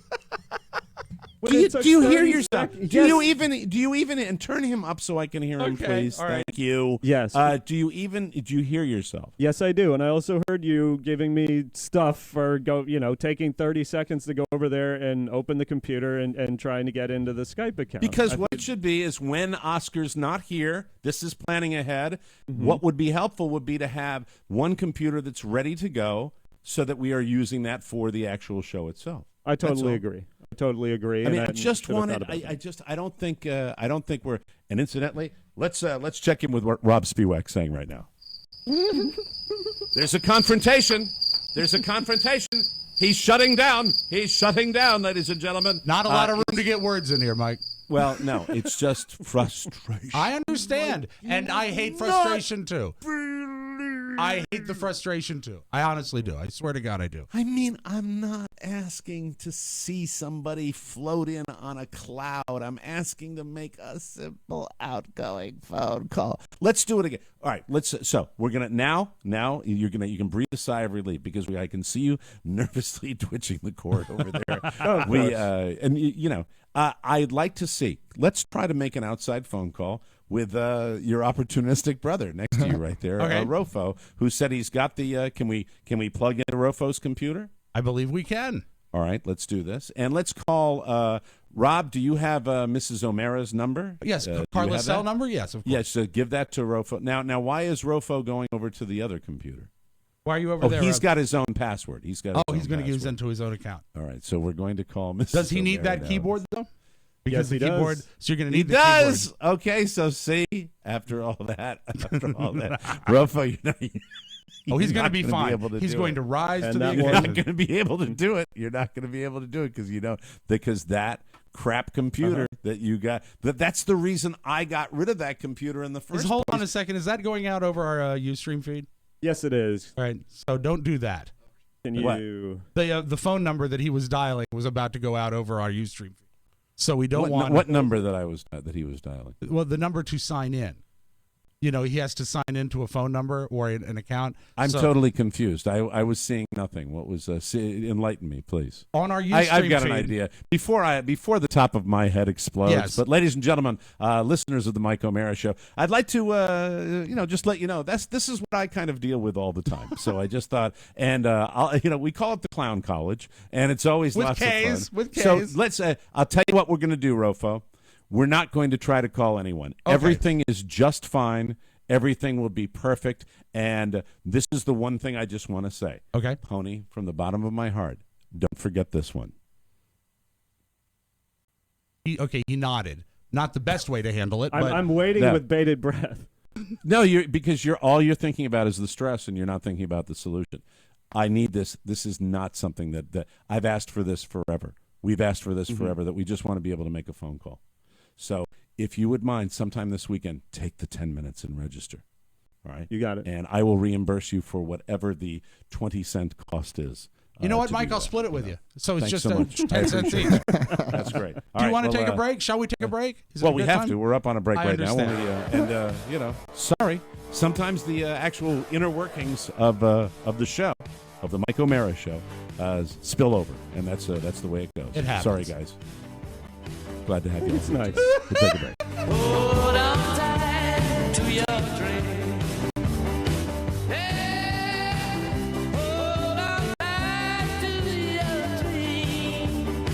Do you hear yourself? Do you even and turn him up so I can hear him, please? Right. Thank you. Yes. Do you hear yourself? Yes, I do. And I also heard you giving me stuff for taking 30 seconds to go over there and open the computer and trying to get into the Skype account. Because what it should be is when Oscar's not here, this is planning ahead. What would be helpful would be to have one computer that's ready to go so that we are using that for the actual show itself. I totally agree. I mean, I just wanted. I don't think we're. And incidentally, let's check in with what Rob Spiewak's saying right now. There's a confrontation. He's shutting down, ladies and gentlemen. Not a lot of room to get words in here, Mike. Well, no, it's just frustration. I understand, and I hate frustration too. I hate the frustration too. I honestly do. I swear to God I do. I mean, I'm not asking to see somebody float in on a cloud. I'm asking to make a simple outgoing phone call. Let's do it again. All right, so we're going to now you can breathe a sigh of relief because I can see you nervously twitching the cord over there. I'd like to see. Let's try to make an outside phone call with your opportunistic brother next to you right there, Okay. RoFo, who said he's got the. Can we plug into RoFo's computer? I believe we can. All right, let's do this. And let's call Rob. Do you have Mrs. O'Mara's number? Yes, Carla's cell number? Yes, of course. Yes, give that to RoFo. Now, why is RoFo going over to the other computer? Why are you over there? He's got his own password. He's going to use into his own account. All right, so we're going to call Mrs. Does he need O'Mara that now. keyboard, though? Yes, Because he the keyboard, does. so you're going to He need the does. keyboard. Okay, so see, after all that, RoFo, he's going to be not fine. able to He's do going it. to rise to the You're occasion. not going to be able to do it. You're not going to be able to do it because that crap computer that you got. That's the reason I got rid of that computer in the first place. Hold on a second. Is that going out over our Ustream feed? Yes, it is. All right, so don't do that. Can you? The phone number that he was dialing was about to go out over our Ustream feed, so we don't want what number that he was dialing. Well, the number to sign in. You know, he has to sign into a phone number or an account. I'm totally confused. I was seeing nothing. What was enlighten me, please. On our Ustream I've got feed, an idea. Before the top of my head explodes. Yes. But ladies and gentlemen, listeners of the Mike O'Mara Show, I'd like to just let you know this is what I kind of deal with all the time. So I just thought, and we call it the Clown College, and it's always with lots K's, of fun. with K's. So let's. I'll tell you what we're going to do, RoFo. We're not going to try to call anyone. Okay. Everything is just fine. Everything will be perfect. And this is the one thing I just want to say. Okay. Pony, from the bottom of my heart, don't forget this one. He nodded. Not the best way to handle it. But I'm waiting with bated breath. No, because all you're thinking about is the stress, and you're not thinking about the solution. I need this. This is not something that I've asked for this forever. We've asked for this forever, that we just want to be able to make a phone call. So if you would mind, sometime this weekend, take the 10 minutes and register. All right? You got it. And I will reimburse you for whatever the 20-cent cost is. You know what, to Mike? do I'll that, split it with you. So it's Thanks just so much. 10 cents each. That's great. Do you want to take a break? Shall we take a break? Is it a We good have time? to. We're up on a break I right now. understand. Sorry. Sometimes the actual inner workings of the show, of the Mike O'Mara Show, spill over, and that's the way it goes. It happens. Sorry, guys. Glad to have you. It's nice. We'll take a break. Hold on tight to your dream. Hey, hold on tight to your dream.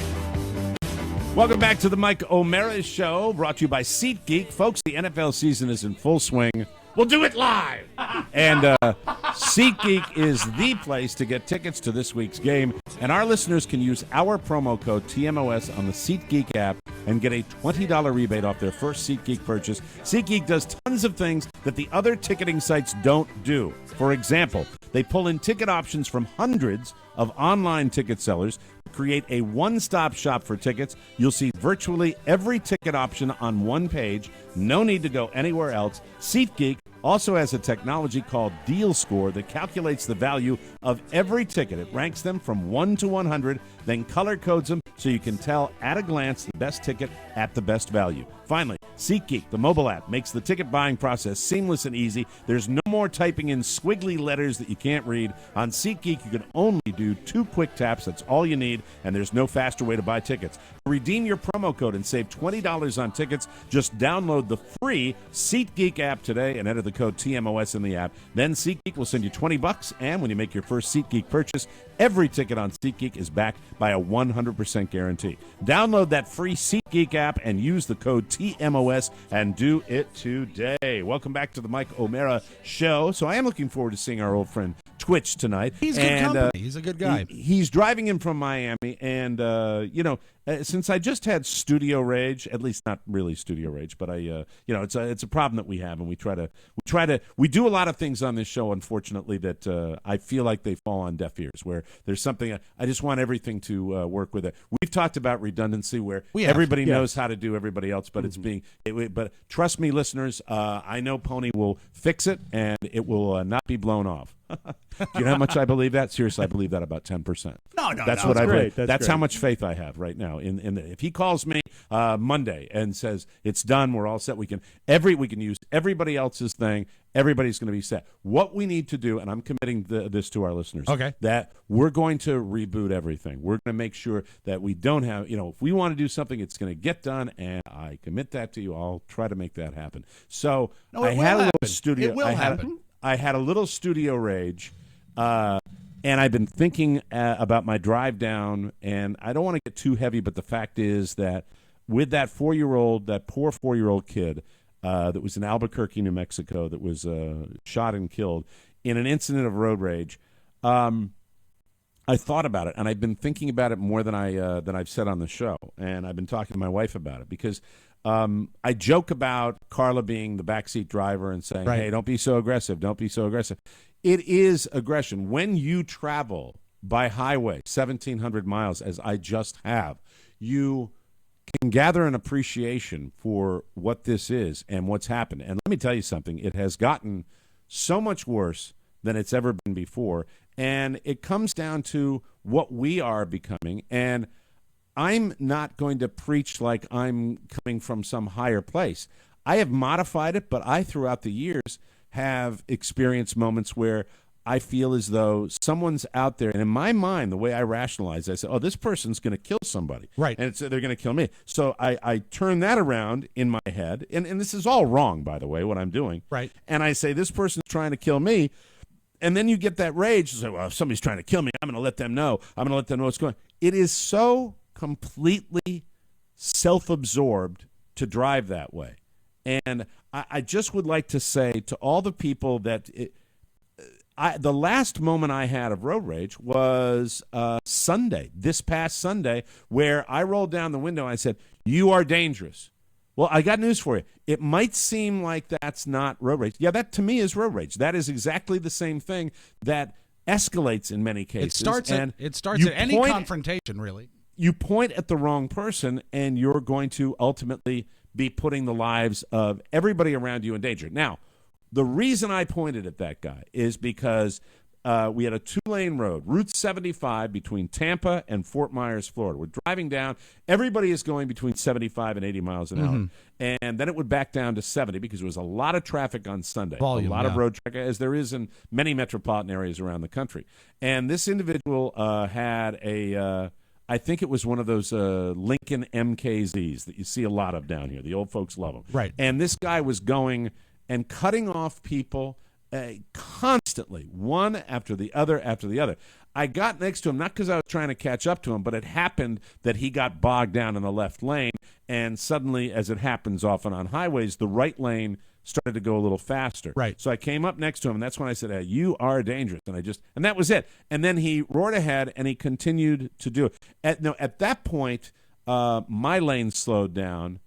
Welcome back to the Mike O'Mara Show, brought to you by SeatGeek. Folks, the NFL season is in full swing. We'll do it live. And SeatGeek is the place to get tickets to this week's game. And our listeners can use our promo code TMOS on the SeatGeek app and get a $20 rebate off their first SeatGeek purchase. SeatGeek does tons of things that the other ticketing sites don't do. For example, they pull in ticket options from hundreds of online ticket sellers, create a one-stop shop for tickets. You'll see virtually every ticket option on one page. No need to go anywhere else. SeatGeek also has a technology called Deal Score that calculates the value of every ticket. It ranks them from 1 to 100, then color codes them so you can tell at a glance the best ticket at the best value. Finally, SeatGeek, the mobile app, makes the ticket buying process seamless and easy. There's no more typing in squiggly letters that you can't read. On SeatGeek, you can only do 2 quick taps. That's all you need, and there's no faster way to buy tickets. To redeem your promo code and save $20 on tickets, just download the free SeatGeek app today and enter the code TMOS in the app. Then SeatGeek will send you $20, and when you make your first SeatGeek purchase, every ticket on SeatGeek is backed by a 100% guarantee. Download that free SeatGeek app and use the code TMOS and do it today. Welcome back to the Mike O'Mara Show. So I am looking forward to seeing our old friend Twitch tonight. He's good company. He's a good guy. He's driving in from Miami, and since I just had studio rage, at least not really studio rage, but it's a problem that we have, and we do a lot of things on this show, unfortunately, that I feel like they fall on deaf ears. Where there's something I just want everything to work with it. We've talked about redundancy, where everybody knows how to do everybody else, but it's being. But trust me, listeners, I know Pony will fix it, and it will not be blown off. Do you know how much I believe that? Seriously, I believe that about 10%. That's what I believe. That's how much faith I have right now. If he calls me Monday and says it's done, we're all set. We can use everybody else's thing. Everybody's going to be set. What we need to do, and I'm committing this to our listeners, that we're going to reboot everything. We're going to make sure that we don't have, if we want to do something, it's going to get done, and I commit that to you. I'll try to make that happen. So I had a little studio. It will happen. I had a little studio rage, and And I've been thinking about my drive down, and I don't want to get too heavy, but the fact is that with that poor 4-year-old kid that was in Albuquerque, New Mexico, that was shot and killed in an incident of road rage, I thought about it, and I've been thinking about it more than I've said on the show, and I've been talking to my wife about it because I joke about Carla being the backseat driver and saying, hey, don't be so aggressive, don't be so aggressive. It is aggression. When you travel by highway 1,700 miles, as I just have, you can gather an appreciation for what this is and what's happened. And let me tell you something. It has gotten so much worse than it's ever been before. And it comes down to what we are becoming. And I'm not going to preach like I'm coming from some higher place. I have modified it, but I, throughout the years, have experienced moments where I feel as though someone's out there. And in my mind, the way I rationalize, I say, oh, this person's going to kill somebody. Right. And they're going to kill me. So I turn that around in my head. And this is all wrong, by the way, what I'm doing. Right. And I say, this person's trying to kill me. And then you get that rage. You say, well, if somebody's trying to kill me, I'm going to let them know. I'm going to let them know what's going on. It is so completely self-absorbed to drive that way. And I just would like to say to all the people that the last moment I had of road rage was Sunday, this past Sunday, where I rolled down the window and I said, you are dangerous. Well, I got news for you. It might seem like that's not road rage. Yeah, that to me is road rage. That is exactly the same thing that escalates in many cases. It starts at any confrontation, really. You point at the wrong person, and you're going to ultimately be putting the lives of everybody around you in danger. Now, the reason I pointed at that guy is because we had a 2-lane road, Route 75 between Tampa and Fort Myers, Florida. We're driving down. Everybody is going between 75 and 80 miles an hour. And then it would back down to 70 because there was a lot of traffic on Sunday. Volume, a lot of road traffic, as there is in many metropolitan areas around the country. And this individual had I think it was one of those Lincoln MKZs that you see a lot of down here. The old folks love them. Right. And this guy was going and cutting off people constantly, one after the other after the other. I got next to him, not because I was trying to catch up to him, but it happened that he got bogged down in the left lane, and suddenly, as it happens often on highways, the right lane started to go a little faster. Right. So I came up next to him, and that's when I said, hey, you are dangerous. And that was it. And then he roared ahead, and he continued to do it. At that point, my lane slowed down,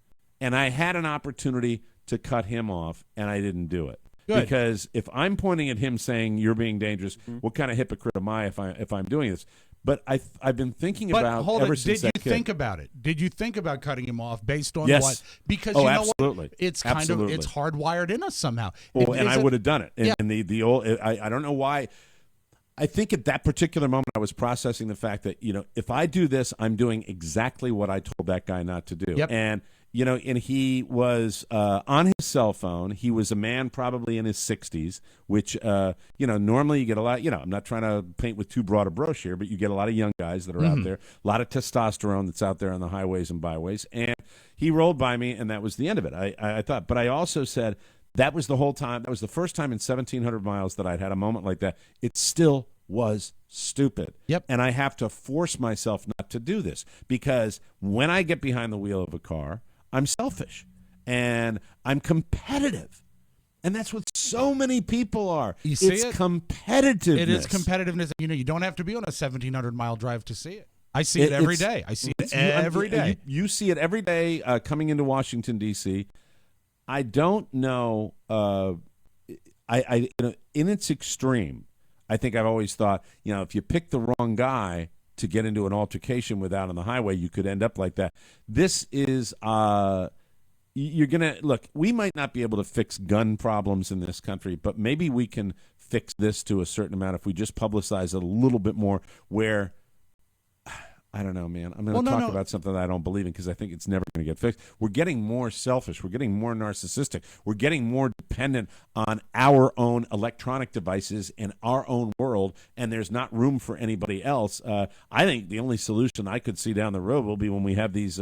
and I had an opportunity to cut him off, and I didn't do it. Good. Because if I'm pointing at him saying you're being dangerous, what kind of hypocrite am I if I'm doing this? But I've been thinking about ever since that kid. Did you think about it? Did you think about cutting him off based on yes. what? Because you know absolutely. What? It's kind absolutely. of it's hardwired in us somehow. Well, and I would have done it. And the old I don't know why. I think at that particular moment I was processing the fact that if I do this, I'm doing exactly what I told that guy not to do. Yep. And he was on his cell phone. He was a man probably in his 60s, which, normally you get a lot, I'm not trying to paint with too broad a brush here, but you get a lot of young guys that are out there, a lot of testosterone that's out there on the highways and byways. And he rolled by me, and that was the end of it. I thought, but I also said that was the whole time. That was the first time in 1,700 miles that I'd had a moment like that. It still was stupid. Yep. And I have to force myself not to do this because when I get behind the wheel of a car, I'm selfish and I'm competitive. And that's what so many people are. You see it's competitiveness. It is competitiveness. You don't have to be on a 1,700-mile drive to see it. I see it every day. I see it every day. You see it every day coming into Washington, D.C. I don't know. In its extreme, I think I've always thought, if you pick the wrong guy to get into an altercation with out on the highway, you could end up like that. This is, you're going to, look, we might not be able to fix gun problems in this country, but maybe we can fix this to a certain amount if we just publicize it a little bit more where I don't know, man. I'm going to talk about something that I don't believe in because I think it's never going to get fixed. We're getting more selfish. We're getting more narcissistic. We're getting more dependent on our own electronic devices and our own world, and there's not room for anybody else. I think the only solution I could see down the road will be when we have these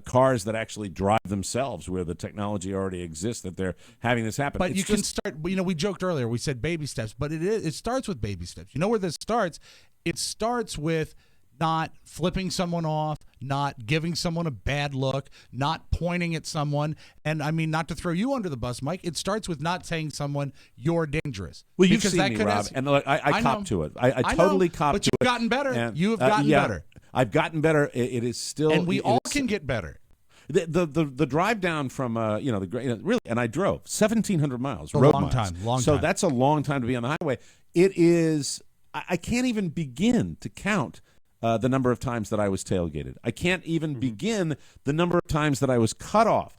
cars that actually drive themselves, where the technology already exists, that they're having this happen. But you can start, we joked earlier, we said baby steps, but it starts with baby steps. You know where this starts? It starts with not flipping someone off, not giving someone a bad look, not pointing at someone. And I mean, not to throw you under the bus, Mike, it starts with not saying someone you're dangerous. Well, you've seen me, Rob, and look, I cop to it. I totally cop to it. But you've gotten better. And, you have gotten better. I've gotten better. It is still, and we all can get better. The drive down from really, and I drove 1,700 miles, a road long miles. Time, long so time. That's a long time to be on the highway. It is. I can't even begin to count the number of times that I was tailgated. I can't even begin the number of times that I was cut off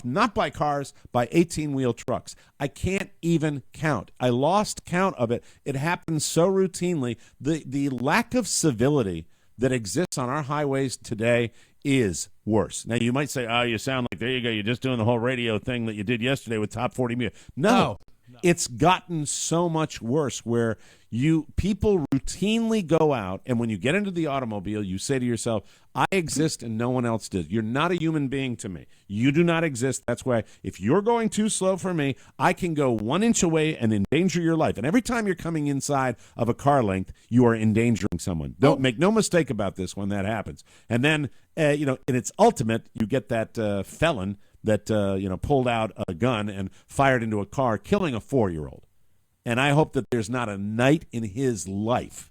not by cars, by 18-wheel trucks. I can't even count. I lost count of it. It happens so routinely. The lack of civility that exists on our highways today is worse. Now, you might say, oh, you sound like, there you go, you're just doing the whole radio thing that you did yesterday with Top 40 Music. No. It's gotten so much worse where people routinely go out, and when you get into the automobile, you say to yourself, I exist and no one else does. You're not a human being to me. You do not exist. That's why if you're going too slow for me, I can go 1 inch away and endanger your life. And every time you're coming inside of a car length, you are endangering someone. Don't make no mistake about this when that happens. And then, in its ultimate, you get that felon that pulled out a gun and fired into a car, killing a 4-year-old. And I hope that there's not a night in his life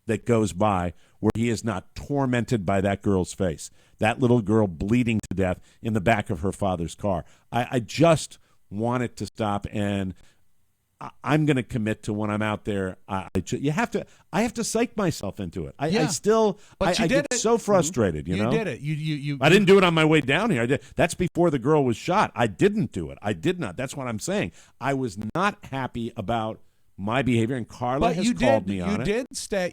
that goes by where he is not tormented by that girl's face, that little girl bleeding to death in the back of her father's car. I just want it to stop, and I'm going to commit to when I'm out there. I have to psych myself into it. I get so frustrated. You know, did it. You. I didn't do it on my way down here. That's before the girl was shot. I didn't do it. I did not. That's what I'm saying. I was not happy about my behavior, and Carla has called me on it.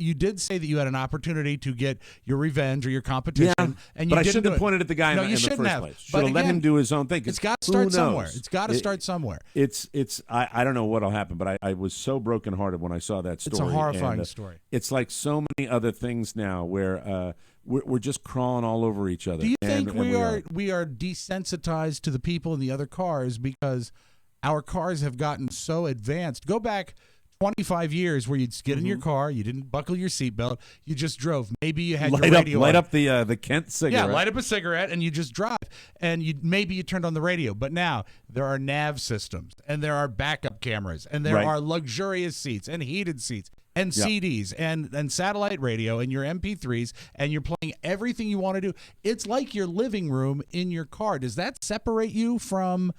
You did say that you had an opportunity to get your revenge or your competition, and you but I didn't shouldn't have pointed at the guy in the first place. Should have let him do his own thing. It's got to start somewhere. It's got to start somewhere. I don't know what'll happen, but I was so brokenhearted when I saw that story. It's a horrifying story. It's like so many other things now where we're just crawling all over each other. Do you think we are desensitized to the people in the other cars because our cars have gotten so advanced? Go back 25 years where you'd get in your car, you didn't buckle your seatbelt, you just drove. Maybe you had your radio light up the Kent cigarette. Yeah, light up a cigarette and you just drive. And maybe you turned on the radio. But now there are nav systems and there are backup cameras and there are luxurious seats and heated seats and CDs and satellite radio and your MP3s, and you're playing everything you want to do. It's like your living room in your car. Does that separate you from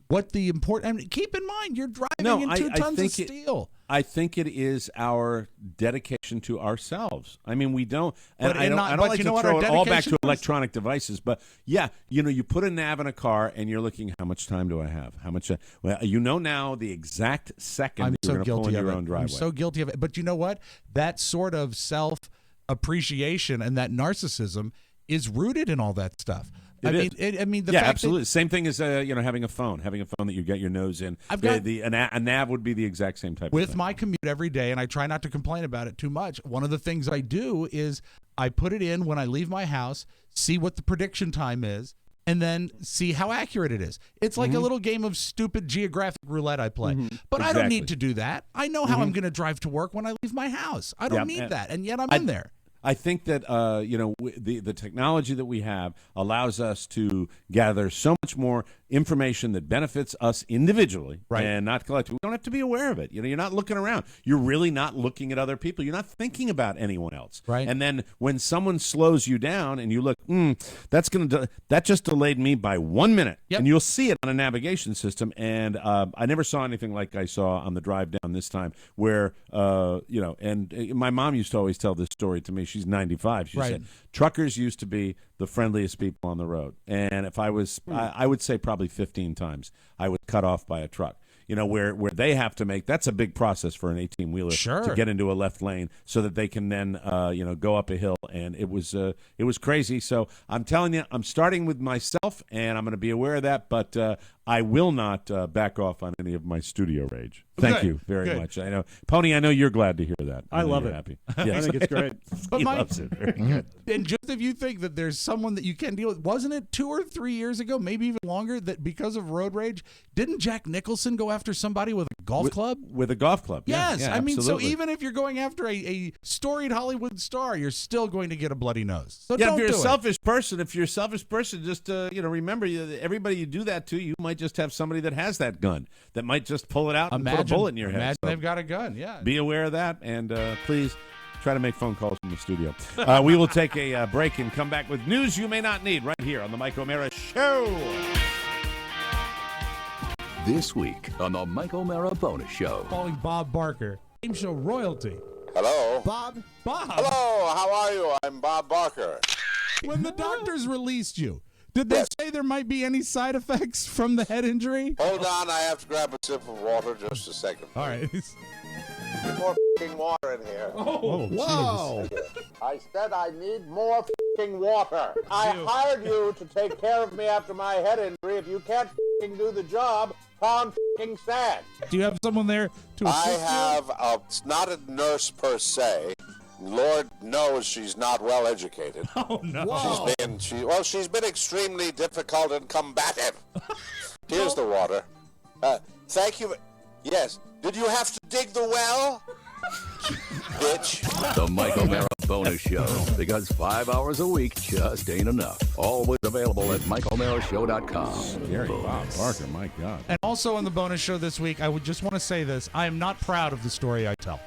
what the important? I mean, keep in mind, you're driving in 2 tons of steel. I think it is our dedication to ourselves. I mean, we don't. And I don't like to throw it all back to electronic devices, but you put a nav in a car and you're looking, how much time do I have? How much? Well, now the exact second that you're going to pull in your own driveway. I'm so guilty of it. But you know what? That sort of self-appreciation and that narcissism is rooted in all that stuff. The fact absolutely. Same thing as having a phone that you get your nose in. A nav would be the exact same type. With of thing. my commute every day, and I try not to complain about it too much. One of the things I do is I put it in when I leave my house, see what the prediction time is, and then see how accurate it is. It's like a little game of stupid geographic roulette I play. But I don't need to do that. I know how I'm going to drive to work when I leave my house. I don't need that, and yet I'm in there. I think that the technology that we have allows us to gather so much more information that benefits us individually and not collectively. We don't have to be aware of it. You're not looking around. You're really not looking at other people. You're not thinking about anyone else. Right. And then when someone slows you down and you look, that just delayed me by 1 minute. Yep. And you'll see it on a navigation system. And I never saw anything like I saw on the drive down this time where, and my mom used to always tell this story to me. She's 95. She said, truckers used to be the friendliest people on the road. And if I was, I would say probably 15 times I was cut off by a truck. where they have to make, that's a big process for an 18-wheeler to get into a left lane so that they can then, go up a hill. And it was crazy. So I'm telling you, I'm starting with myself, and I'm going to be aware of that, but I will not back off on any of my studio rage. Thank you very much. I know, Pony, I know you're glad to hear that. I love it. Happy. I think it's great. But he loves it. Very good. And just if you think that there's someone that you can deal with, wasn't it 2 or 3 years ago, maybe even longer, that because of road rage, didn't Jack Nicholson go after somebody with a golf club? With a golf club. Yes. Yeah, I mean, so absolutely. even if you're going after a storied Hollywood star, you're still going to get a bloody nose. So yeah, don't if you're do a it. selfish person, just remember, everybody you do that to, you might just have somebody that has that gun that might just pull it out and put a bullet in your head. Imagine So they've got a gun, yeah. be aware of that, and please try to make phone calls from the studio. We will take a break and come back with news you may not need right here on the Mike O'Mara Show. This week on the Mike O'Mara Bonus Show. Calling Bob Barker, game show royalty. Hello. Bob. Hello, how are you? I'm Bob Barker. When the doctors released you, did they say there might be any side effects from the head injury? Hold on, I have to grab a sip of water just a second. All right. Need more f***ing water in here. Oh, whoa. I said I need more f***ing water. I hired you to take care of me after my head injury. If you can't f***ing do the job, pound f***ing sand. Do you have someone there to assist it's not a nurse per se. Lord knows she's not well educated. Oh, no. She's been extremely difficult and combative. Here's the water. Thank you. Yes. Did you have to dig the well? Bitch. The Mike O'Mara Bonus Show. Because 5 hours a week just ain't enough. Always available at MikeO'MaraShow.com. Gary, Bob Barker, my God. And also on the bonus show this week, I would just want to say this. I am not proud of the story I tell.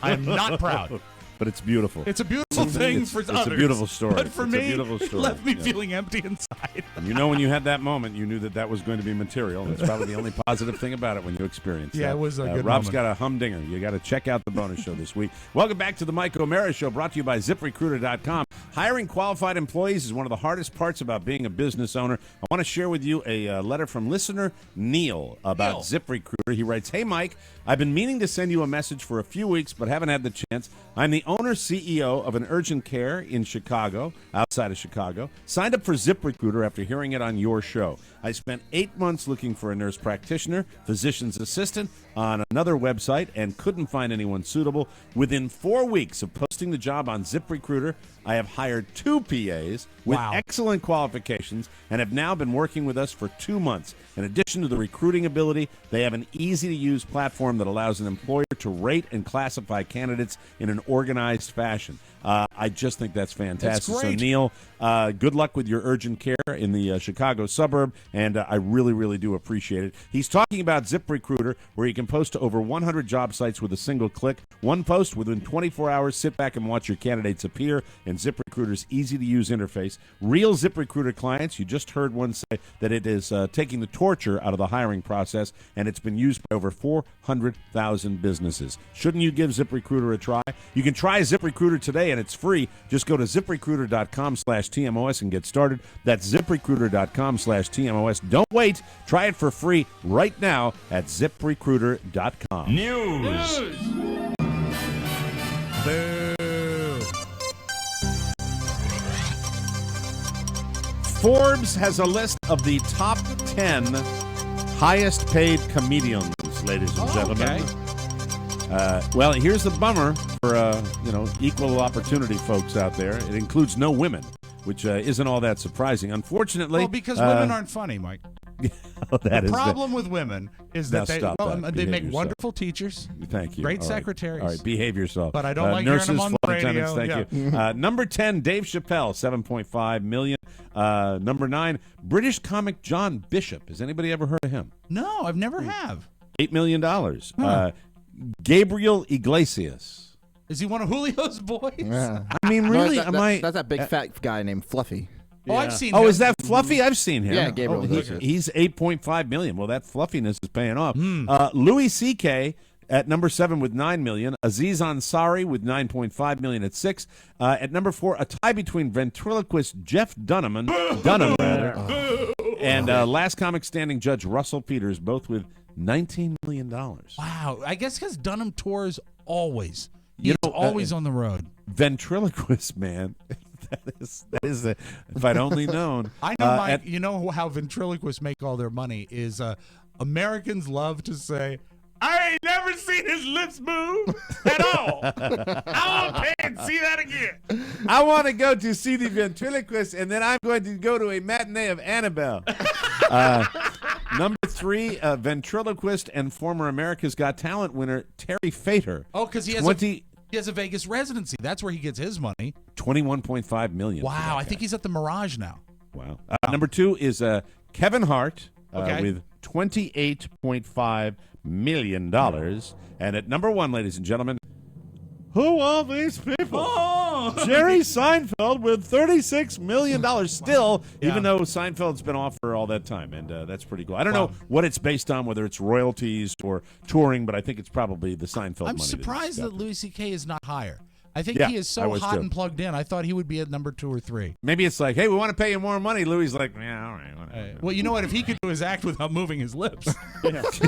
I am not proud. But it's beautiful. It's a beautiful thing for others. It's a beautiful story. But for it's me, a beautiful story. it left me feeling empty inside. And when you had that moment, you knew that was going to be material. That's probably the only positive thing about it when you experience Yeah, that. it was a good Rob's moment. got a humdinger. You got to check out the bonus show this week. Welcome back to the Mike O'Mara Show, brought to you by ZipRecruiter.com. Hiring qualified employees is one of the hardest parts about being a business owner. I want to share with you a letter from listener Neil about ZipRecruiter. He writes, "Hey, Mike, I've been meaning to send you a message for a few weeks, but haven't had the chance. I'm the owner CEO of an urgent care in Chicago, outside of Chicago. Signed up for ZipRecruiter after hearing it on your show. I spent 8 months looking for a nurse practitioner, physician's assistant on another website and couldn't find anyone suitable. Within 4 weeks of posting the job on ZipRecruiter, I have hired 2 PAs with excellent qualifications and have now been working with us for 2 months. In addition to the recruiting ability, they have an easy-to-use platform that allows an employer to rate and classify candidates in an organized fashion. I just think that's fantastic. That's So, great. Neil, good luck with your urgent care in the Chicago suburb, and I really, really do appreciate it. He's talking about ZipRecruiter, where you can post to over 100 job sites with a single click. One post within 24 hours, sit back and watch your candidates appear in ZipRecruiter's easy-to-use interface. Real ZipRecruiter clients, you just heard one say that it is taking the torture out of the hiring process, and it's been used by over 400,000 businesses. Shouldn't you give ZipRecruiter a try? You can try ZipRecruiter today, and it's free. Just go to ZipRecruiter.com/TMOS and get started. That's ZipRecruiter.com/TMOS. Don't wait. Try it for free right now at ZipRecruiter.com. News. Boo. Forbes has a list of the top 10 highest paid comedians, ladies and gentlemen. Well, here's the bummer for equal opportunity folks out there. It includes no women, which isn't all that surprising. Unfortunately, Well, because women aren't funny, Mike. The problem with women is that Now stop they that. make Behave wonderful teachers. Thank you. Great All right. secretaries. All right, behave yourself. But I don't like hearing nurses, them on the flight attendants, radio. Thank you. Number 10, Dave Chappelle, $7.5 million. Number 9, British comic John Bishop. Has anybody ever heard of him? No, I've never have. $8 million. Gabriel Iglesias. Is he one of Julio's boys? Yeah. I mean, really? That's that big fat guy named Fluffy. Oh, I've seen Oh, him. is that Fluffy? I've seen him. Yeah, Gabriel Iglesias. He's $8.5 million. Well, that fluffiness is paying off. Louis C.K. at number 7 with $9 million. Aziz Ansari with $9.5 million at 6. At number 4, a tie between ventriloquist Jeff Dunham and last comic standing judge Russell Peters, both with $19 million. Wow. I guess because Dunham tours always. He's always on the road. Ventriloquist, man. That is if I'd only known. I know, Mike, you know how ventriloquists make all their money is Americans love to say, I ain't never seen his lips move at all. I want to pay and see that again. I want to go to see the ventriloquist, and then I'm going to go to a matinee of Annabelle. Number 3, ventriloquist and former America's Got Talent winner Terry Fator. Oh, because he has a Vegas residency. That's where he gets his money. $21.5 million. Wow, I think he's at the Mirage now. Wow. Number 2 is Kevin Hart with $28.5 million. And at number 1, ladies and gentlemen, who are these people? Oh! Jerry Seinfeld with $36 million still, even though Seinfeld's been off for all that time. And that's pretty cool. I don't know what it's based on, whether it's royalties or touring, but I think it's probably the Seinfeld money. I'm surprised that Louis C.K. is not higher. I think he is so hot and plugged in. I thought he would be at number 2 or 3. Maybe it's like, hey, we want to pay you more money. Louis like, yeah, all right. Whatever. Well, you know what? If he could do his act without moving his lips. That's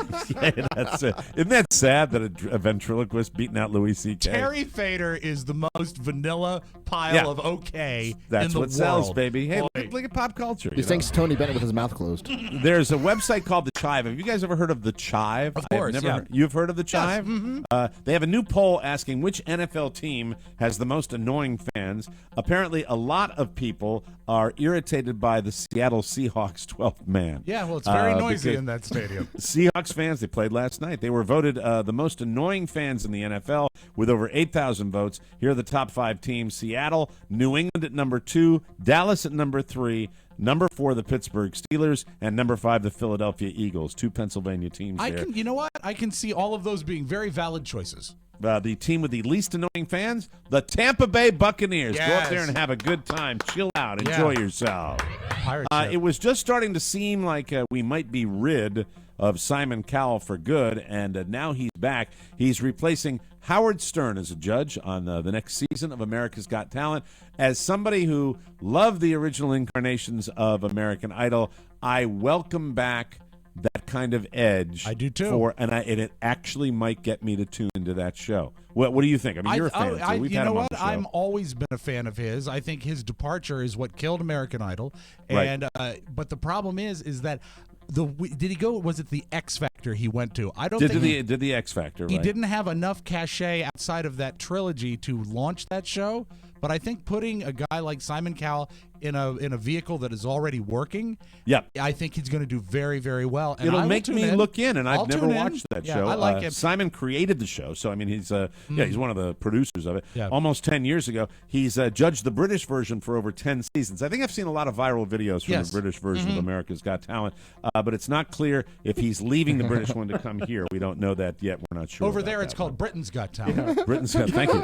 it. Isn't that sad that a ventriloquist beating out Louis C.K.? Terry Fator is the most vanilla pile of That's in the what world. sells, baby. Hey, look at pop culture. He thinks Tony Bennett with his mouth closed. There's a website called The Chive. Have you guys ever heard of The Chive? Of course, You've heard of The Chive? Yes. Mm-hmm. They have a new poll asking which NFL team has the most annoying fans. Apparently, a lot of people are irritated by the Seattle Seahawks 12th man. Yeah, well, it's very noisy in that stadium. Seahawks fans, they played last night. They were voted the most annoying fans in the NFL with over 8,000 votes. Here are the top 5 teams. Seattle, New England at number 2, Dallas at number 3, number 4, the Pittsburgh Steelers, and number 5, the Philadelphia Eagles. 2 Pennsylvania teams there. You know what? I can see all of those being very valid choices. The team with the least annoying fans, the Tampa Bay Buccaneers. Yes. Go up there and have a good time. Chill out. Enjoy yourself. It was just starting to seem like we might be rid of Simon Cowell for good, and now he's back. He's replacing Howard Stern as a judge on the next season of America's Got Talent. As somebody who loved the original incarnations of American Idol, I welcome back that kind of edge. I do too. And it actually might get me to tune into that show. What do you think? I mean, you're a fan. So we've had him on the show. I'm always been a fan of his. I think his departure is what killed American Idol. And but the problem is that did he go? Was it the X Factor he went to? I don't think did the X Factor. He didn't have enough cachet outside of that trilogy to launch that show. But I think putting a guy like Simon Cowell in a vehicle that is already working, I think he's going to do very, very well. And it'll make me look in, and I've never watched that show. I like him. Simon created the show, so I mean he's he's one of the producers of it. Yeah. Almost 10 years ago, he's judged the British version for over 10 seasons. I think I've seen a lot of viral videos from the British version of America's Got Talent, but it's not clear if he's leaving the British one to come here. We don't know that yet. We're not sure. Over there, it's called Britain's Got Talent. Yeah, Britain's Got. Thank you.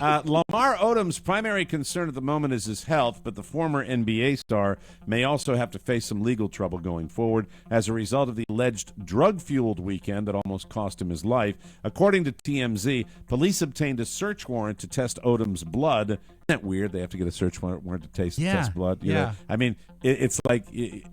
Lamar Odom's primary concern at the moment is his health, but the former NBA star may also have to face some legal trouble going forward as a result of the alleged drug-fueled weekend that almost cost him his life. According to TMZ, police obtained a search warrant to test Odom's blood. Isn't that weird? They have to get a search warrant to test blood. You know? I mean, it's like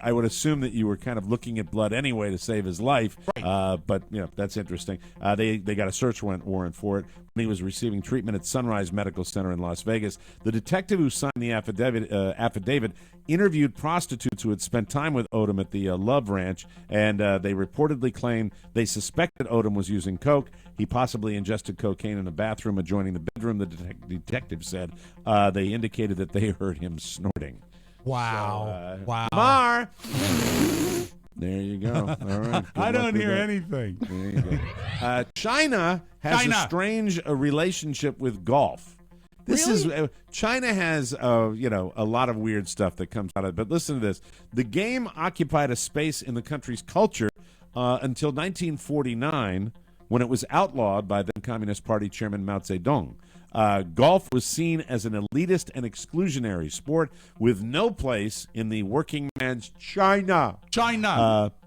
I would assume that you were kind of looking at blood anyway to save his life. Right. But that's interesting. They got a search warrant for it when he was receiving treatment at Sunrise Medical Center in Las Vegas. The detective who signed the affidavit interviewed prostitutes who had spent time with Odom at the Love Ranch, and they reportedly claimed they suspected Odom was using coke. He possibly ingested cocaine in a bathroom adjoining the bedroom, the detective said. They indicated that they heard him snorting. Wow. Wow. Lamar! There you go. All right. I don't hear anything. There you go. China has a strange relationship with golf. China has a lot of weird stuff that comes out of it. But listen to this. The game occupied a space in the country's culture until 1949, when it was outlawed by then Communist Party Chairman Mao Zedong. Golf was seen as an elitist and exclusionary sport with no place in the working man's China.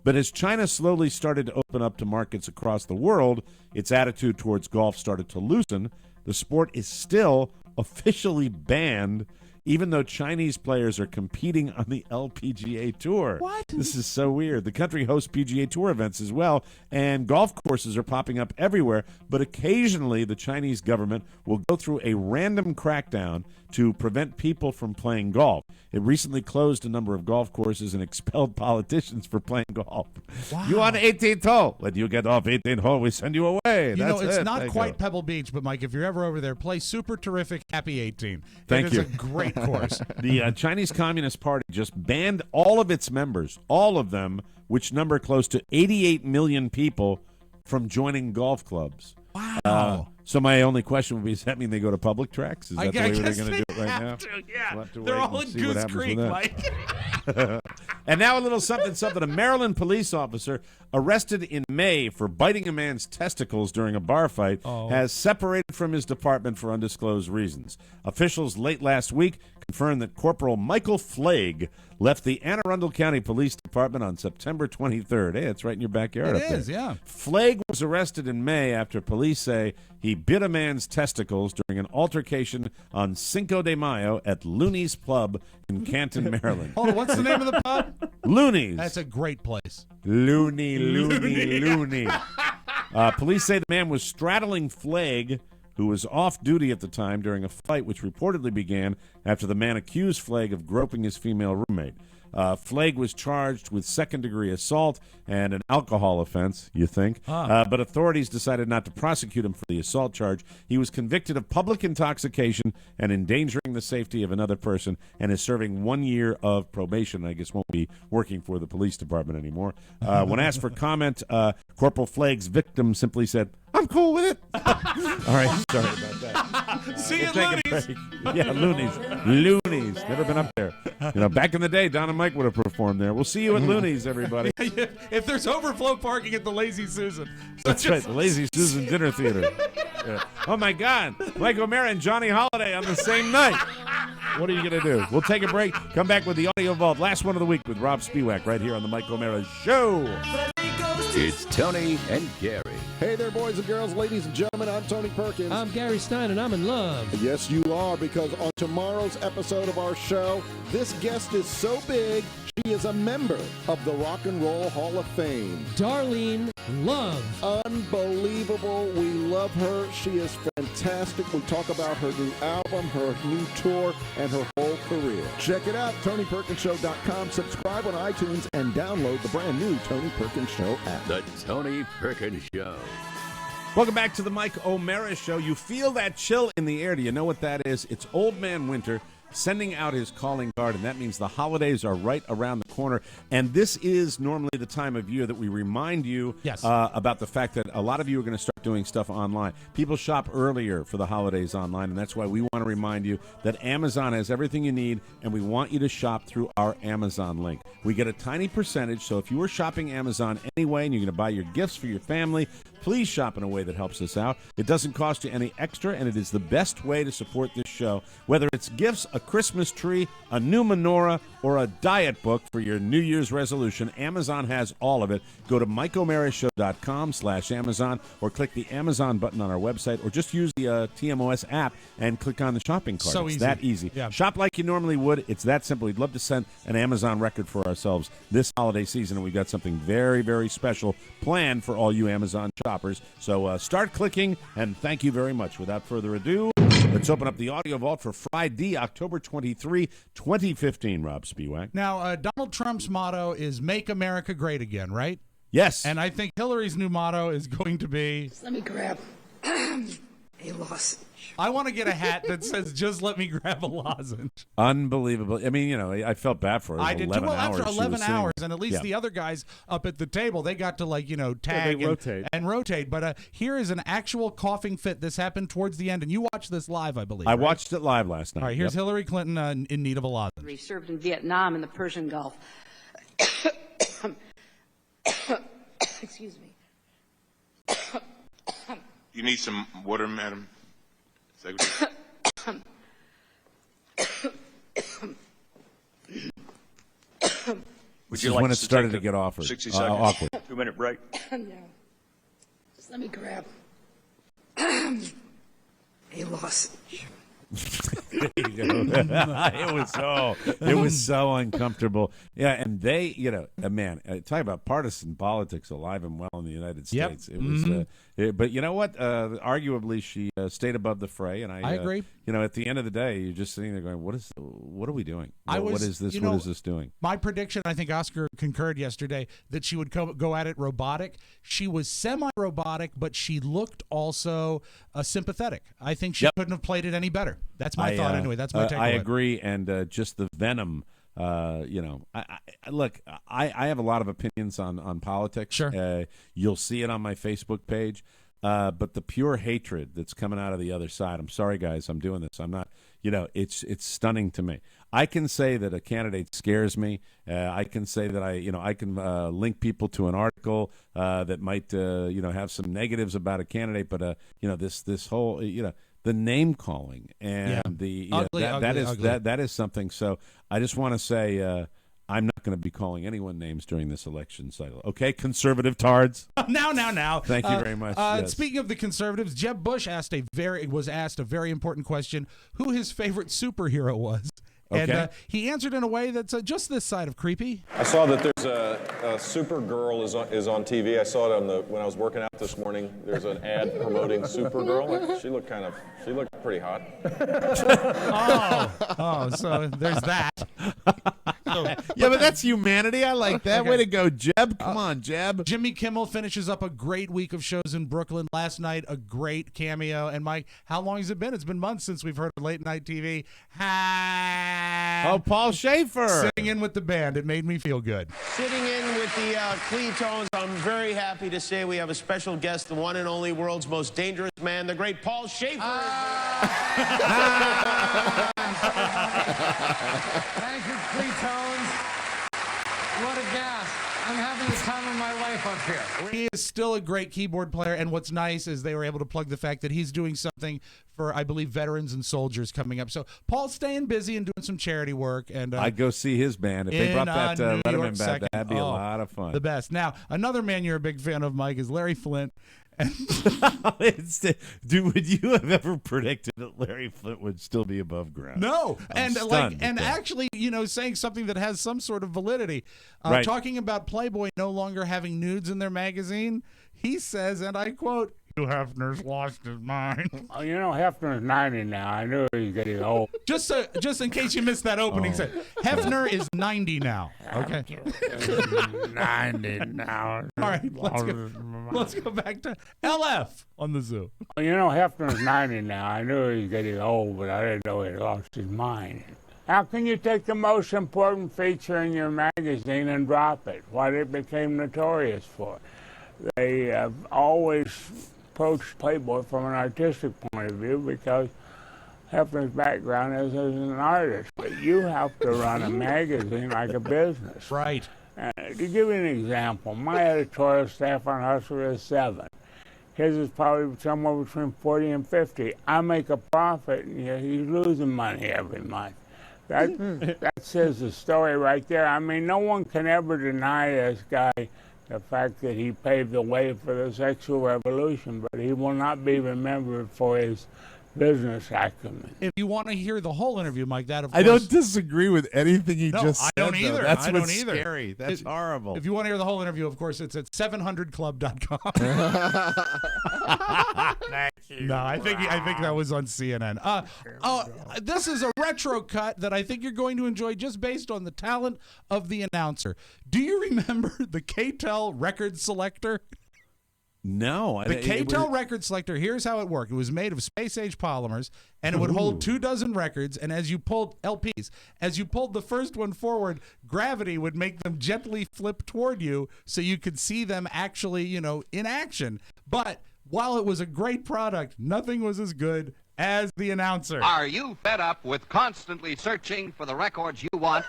But as China slowly started to open up to markets across the world, its attitude towards golf started to loosen. The sport is still officially banned even though Chinese players are competing on the LPGA Tour. What? This is so weird. The country hosts PGA Tour events as well, and golf courses are popping up everywhere, but occasionally the Chinese government will go through a random crackdown to prevent people from playing golf. It recently closed a number of golf courses and expelled politicians for playing golf. Wow. You on 18th hole. When you get off 18th hole, we send you away. You That's know, it's it. not Thank quite you. Pebble Beach, but Mike, if you're ever over there, play Super Terrific Happy 18. Thank it you. is a great course. The Chinese Communist Party just banned all of its members, all of them, which number close to 88 million people, from joining golf clubs. Wow. So my only question would be, does that mean they go to public tracks? Is that the way they're guess going to they do it right have now? to, yeah. We'll have to They're wait all and in see what Goose happens Creek, with that. Mike. And now a little something. A Maryland police officer arrested in May for biting a man's testicles during a bar fight has separated from his department for undisclosed reasons. Officials late last week confirmed that Corporal Michael Flagg left the Anne Arundel County Police Department on September 23rd. Hey, it's right in your backyard up there. It is, yeah. Flagg was arrested in May after police say he bit a man's testicles during an altercation on Cinco de Mayo at Looney's Pub in Canton, Maryland. Hold on, what's the name of the pub? Looney's. That's a great place. Looney. Police say the man was straddling Flagg, who was off duty at the time during a fight which reportedly began after the man accused Flagg of groping his female roommate. Flagg was charged with second-degree assault and an alcohol offense, you think. But authorities decided not to prosecute him for the assault charge. He was convicted of public intoxication and endangering the safety of another person and is serving 1 year of probation. I guess won't be working for the police department anymore. When asked for comment, Corporal Flagg's victim simply said, "I'm cool with it." All right, sorry about that. See you, We'll take a Loonies. break. Yeah, Loonies. Never been up there. You know, back in the day, Don and Mike would have performed there. We'll see you at Loonies, everybody. If there's overflow parking at the Lazy Susan. That's right, the Lazy Susan Dinner Theater. Yeah. Oh, my God. Mike O'Mara and Johnny Holiday on the same night. What are you going to do? We'll take a break, come back with the Audio Vault, last one of the week with Rob Spiewak right here on the Mike O'Mara Show. It's Tony and Gary. Hey there, boys and girls, ladies and gentlemen. I'm Tony Perkins. I'm Gary Stein, and I'm in love. Yes, you are, because on tomorrow's episode of our show, this guest is so big, she is a member of the Rock and Roll Hall of Fame. Darlene Love. Unbelievable. We love her. She is fantastic. We talk about her new album, her new tour, and her whole career. Check it out, TonyPerkinsShow.com. Subscribe on iTunes and download the brand new Tony Perkins Show app. The Tony Perkins Show. Welcome back to the Mike O'Mara Show. You feel that chill in the air. Do you know what that is? It's Old Man Winter sending out his calling card, and that means the holidays are right around the corner. And this is normally the time of year that we remind you about the fact that a lot of you are going to start doing stuff online. People shop earlier for the holidays online, and that's why we want to remind you that Amazon has everything you need, and we want you to shop through our Amazon link. We get a tiny percentage, so if you are shopping Amazon anyway and you're going to buy your gifts for your family, please shop in a way that helps us out. It doesn't cost you any extra, and it is the best way to support this show. Whether it's gifts, a Christmas tree, a new menorah, or a diet book for your New Year's resolution, Amazon has all of it. Go to MikeO'MaraShow.com/Amazon or click the Amazon button on our website, or just use the TMOS app and click on the shopping cart. So it's easy. that easy. Yeah. Shop like you normally would. It's that simple. We'd love to send an Amazon record for ourselves this holiday season, and we've got something very, very special planned for all you Amazon shoppers. So start clicking, and thank you very much. Without further ado, let's open up the Audio Vault for Friday, October 23, 2015, Rob Spiewak. Now, Donald Trump's motto is "Make America Great Again," right? Yes. And I think Hillary's new motto is going to be, Let me grab a lozenge. I want to get a hat that says, "Just let me grab a lozenge." Unbelievable. I mean, you know, I felt bad for her. I did too. Well, after 11 hours, and at least Yeah. the other guys up at the table, they got to, like, you know, tag they rotate. and rotate. But here is an actual coughing fit. This happened towards the end, and you watched this live, I believe. I right? watched it live last night. All right, here's Yep. Hillary Clinton in need of a lozenge. He served in Vietnam and the Persian Gulf. Excuse me. You need some water, Madam Secretary? This is when it started to get awkward. 60 seconds. Awkward. 2-minute break. No. Just let me grab a lozenge. It was so uncomfortable. Yeah, and they, man, talk about partisan politics alive and well in the United States. It was, but you know what? Arguably, she stayed above the fray, and I agree. At the end of the day, you're just sitting there going, "What are we doing? What is this? What is this doing?" My prediction, I think Oscar concurred yesterday, that she would go at it robotic. She was semi-robotic, but she looked also sympathetic. I think she couldn't have played it any better. That's my thought anyway. That's my takeaway. I agree, and just the venom. Look, I have a lot of opinions on politics. Sure. You'll see it on my Facebook page. But the pure hatred that's coming out of the other side, I'm sorry, guys, I'm doing this. I'm not, it's stunning to me. I can say that a candidate scares me. I can say that I can link people to an article that might, have some negatives about a candidate. But, this whole, the name calling and that is something. So I just want to say, I'm not going to be calling anyone names during this election cycle. Okay, conservative tards. Now. Thank you very much. Yes. Speaking of the conservatives, Jeb Bush was asked a very important question: who his favorite superhero was. Okay. And he answered in a way that's just this side of creepy. I saw that there's a Supergirl is on TV. I saw it when I was working out this morning. There's an ad promoting Supergirl. She looked pretty hot. So there's that. But that's humanity. I like that. Okay. Way to go, Jeb. Come on, Jeb. Jimmy Kimmel finishes up a great week of shows in Brooklyn. Last night, a great cameo. And Mike, how long has it been? It's been months since we've heard of late night TV. Oh, Paul Schaefer. Sitting in with the band. It made me feel good. Sitting in with the Cletones, I'm very happy to say we have a special guest, the one and only world's most dangerous man, the great Paul Schaefer. Thank you, Cletones. What a gas. I'm having the time of my life up here. He is still a great keyboard player, and what's nice is they were able to plug the fact that he's doing something for, I believe, veterans and soldiers coming up. So Paul's staying busy and doing some charity work. And I'd go see his band. If they brought that Letterman back, that'd be a lot of fun. The best. Now, another man you're a big fan of, Mike, is Larry Flint. Dude, would you have ever predicted that Larry Flint would still be above ground? No, actually, saying something that has some sort of validity. Right. Talking about Playboy no longer having nudes in their magazine, he says, and I quote, Hefner's lost his mind. Oh, Hefner's 90 now. I knew he was getting old. Just in case you missed that opening, said Hefner is 90 now. Okay. 90 now. All right, let's go back to LF on the Zoo. Hefner's 90 now. I knew he was getting old, but I didn't know he lost his mind. How can you take the most important feature in your magazine and drop it? What it became notorious for? They have always approached Playboy from an artistic point of view because Hefner's background is as an artist. But you have to run a magazine like a business. Right. To give you an example, my editorial staff on Hustler is 7. His is probably somewhere between 40 and 50. I make a profit, and he's losing money every month. That says the story right there. I mean, no one can ever deny this guy the fact that he paved the way for the sexual revolution, but he will not be remembered for his business acumen. If you want to hear the whole interview, Mike, that of course. I don't disagree with anything he just said. I don't either. That's I what's don't either. Scary. That's horrible. If you want to hear the whole interview, of course, it's at 700club.com. No, I think that was on CNN. This is a retro cut that I think you're going to enjoy just based on the talent of the announcer. Do you remember the K-Tel record selector? No. The K-Tel record selector, here's how it worked. It was made of space-age polymers, and it would hold 24 records, and as you pulled LPs, as you pulled the first one forward, gravity would make them gently flip toward you so you could see them actually, in action. But while it was a great product, nothing was as good as the announcer. Are you fed up with constantly searching for the records you want?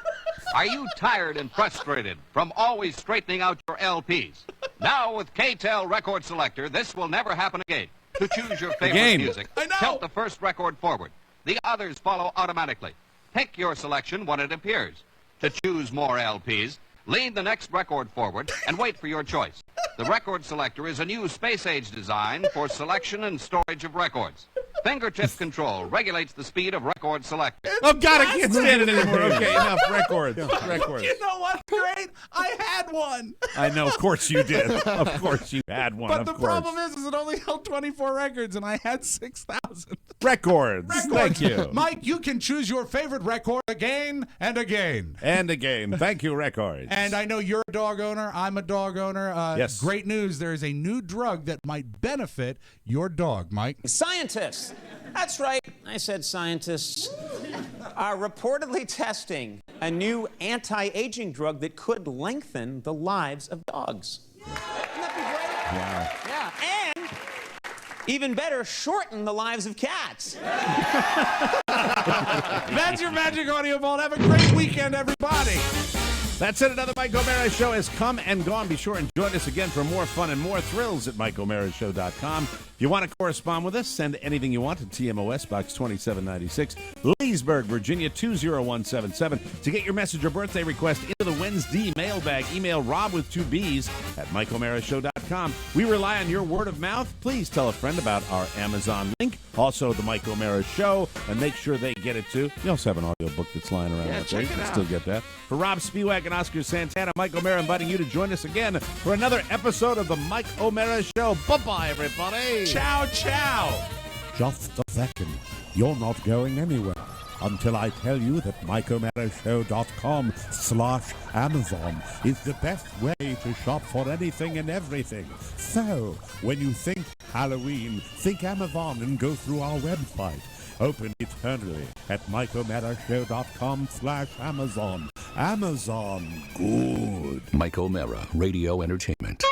Are you tired and frustrated from always straightening out your LPs? Now with K-Tel Record Selector, this will never happen again. To choose your favorite music, tilt the first record forward. The others follow automatically. Pick your selection when it appears. To choose more LPs, lean the next record forward and wait for your choice. The Record Selector is a new space-age design for selection and storage of records. Fingertip control regulates the speed of record selector. Oh, God, I can't stand it anymore. Okay, enough. Records. Records. You know what? Great. I had one. I know. Of course you did. Of course you had one. But of the course. problem is it only held 24 records, and I had 6,000. Records. Thank you. Mike, you can choose your favorite record again and again. And again. Thank you, Records. And I know you're a dog owner. I'm a dog owner. Yes. Great news. There is a new drug that might benefit your dog, Mike. Scientists, that's right, I said scientists, are reportedly testing a new anti-aging drug that could lengthen the lives of dogs. Wouldn't that be great? Wow. Yeah, and even better, shorten the lives of cats. That's your Magic Audio Vault. Have a great weekend, everybody. That's it. Another Mike O'Mara Show has come and gone. Be sure and join us again for more fun and more thrills at MikeO'MaraShow.com. If you want to correspond with us, send anything you want to TMOS Box 2796, Leesburg, Virginia 20177. To get your message or birthday request into the Wednesday mailbag, email Rob with 2 B's at MikeO'MaraShow.com. We rely on your word of mouth. Please tell a friend about our Amazon link, also the Mike O'Mara Show, and make sure they get it too. You also have an audio book that's lying around out there. You can still get that. For Rob Spiewak and Oscar Santana, Mike O'Mara inviting you to join us again for another episode of the Mike O'Mara Show. Bye-bye, everybody. Ciao, ciao. Just a second. You're not going anywhere until I tell you that MikeO'MaraShow.com/Amazon is the best way to shop for anything and everything. So, when you think Halloween, think Amazon and go through our website. Open eternally at MikeO'MaraShow.com/Amazon. Amazon, good. Mike O'Mara, Radio Entertainment.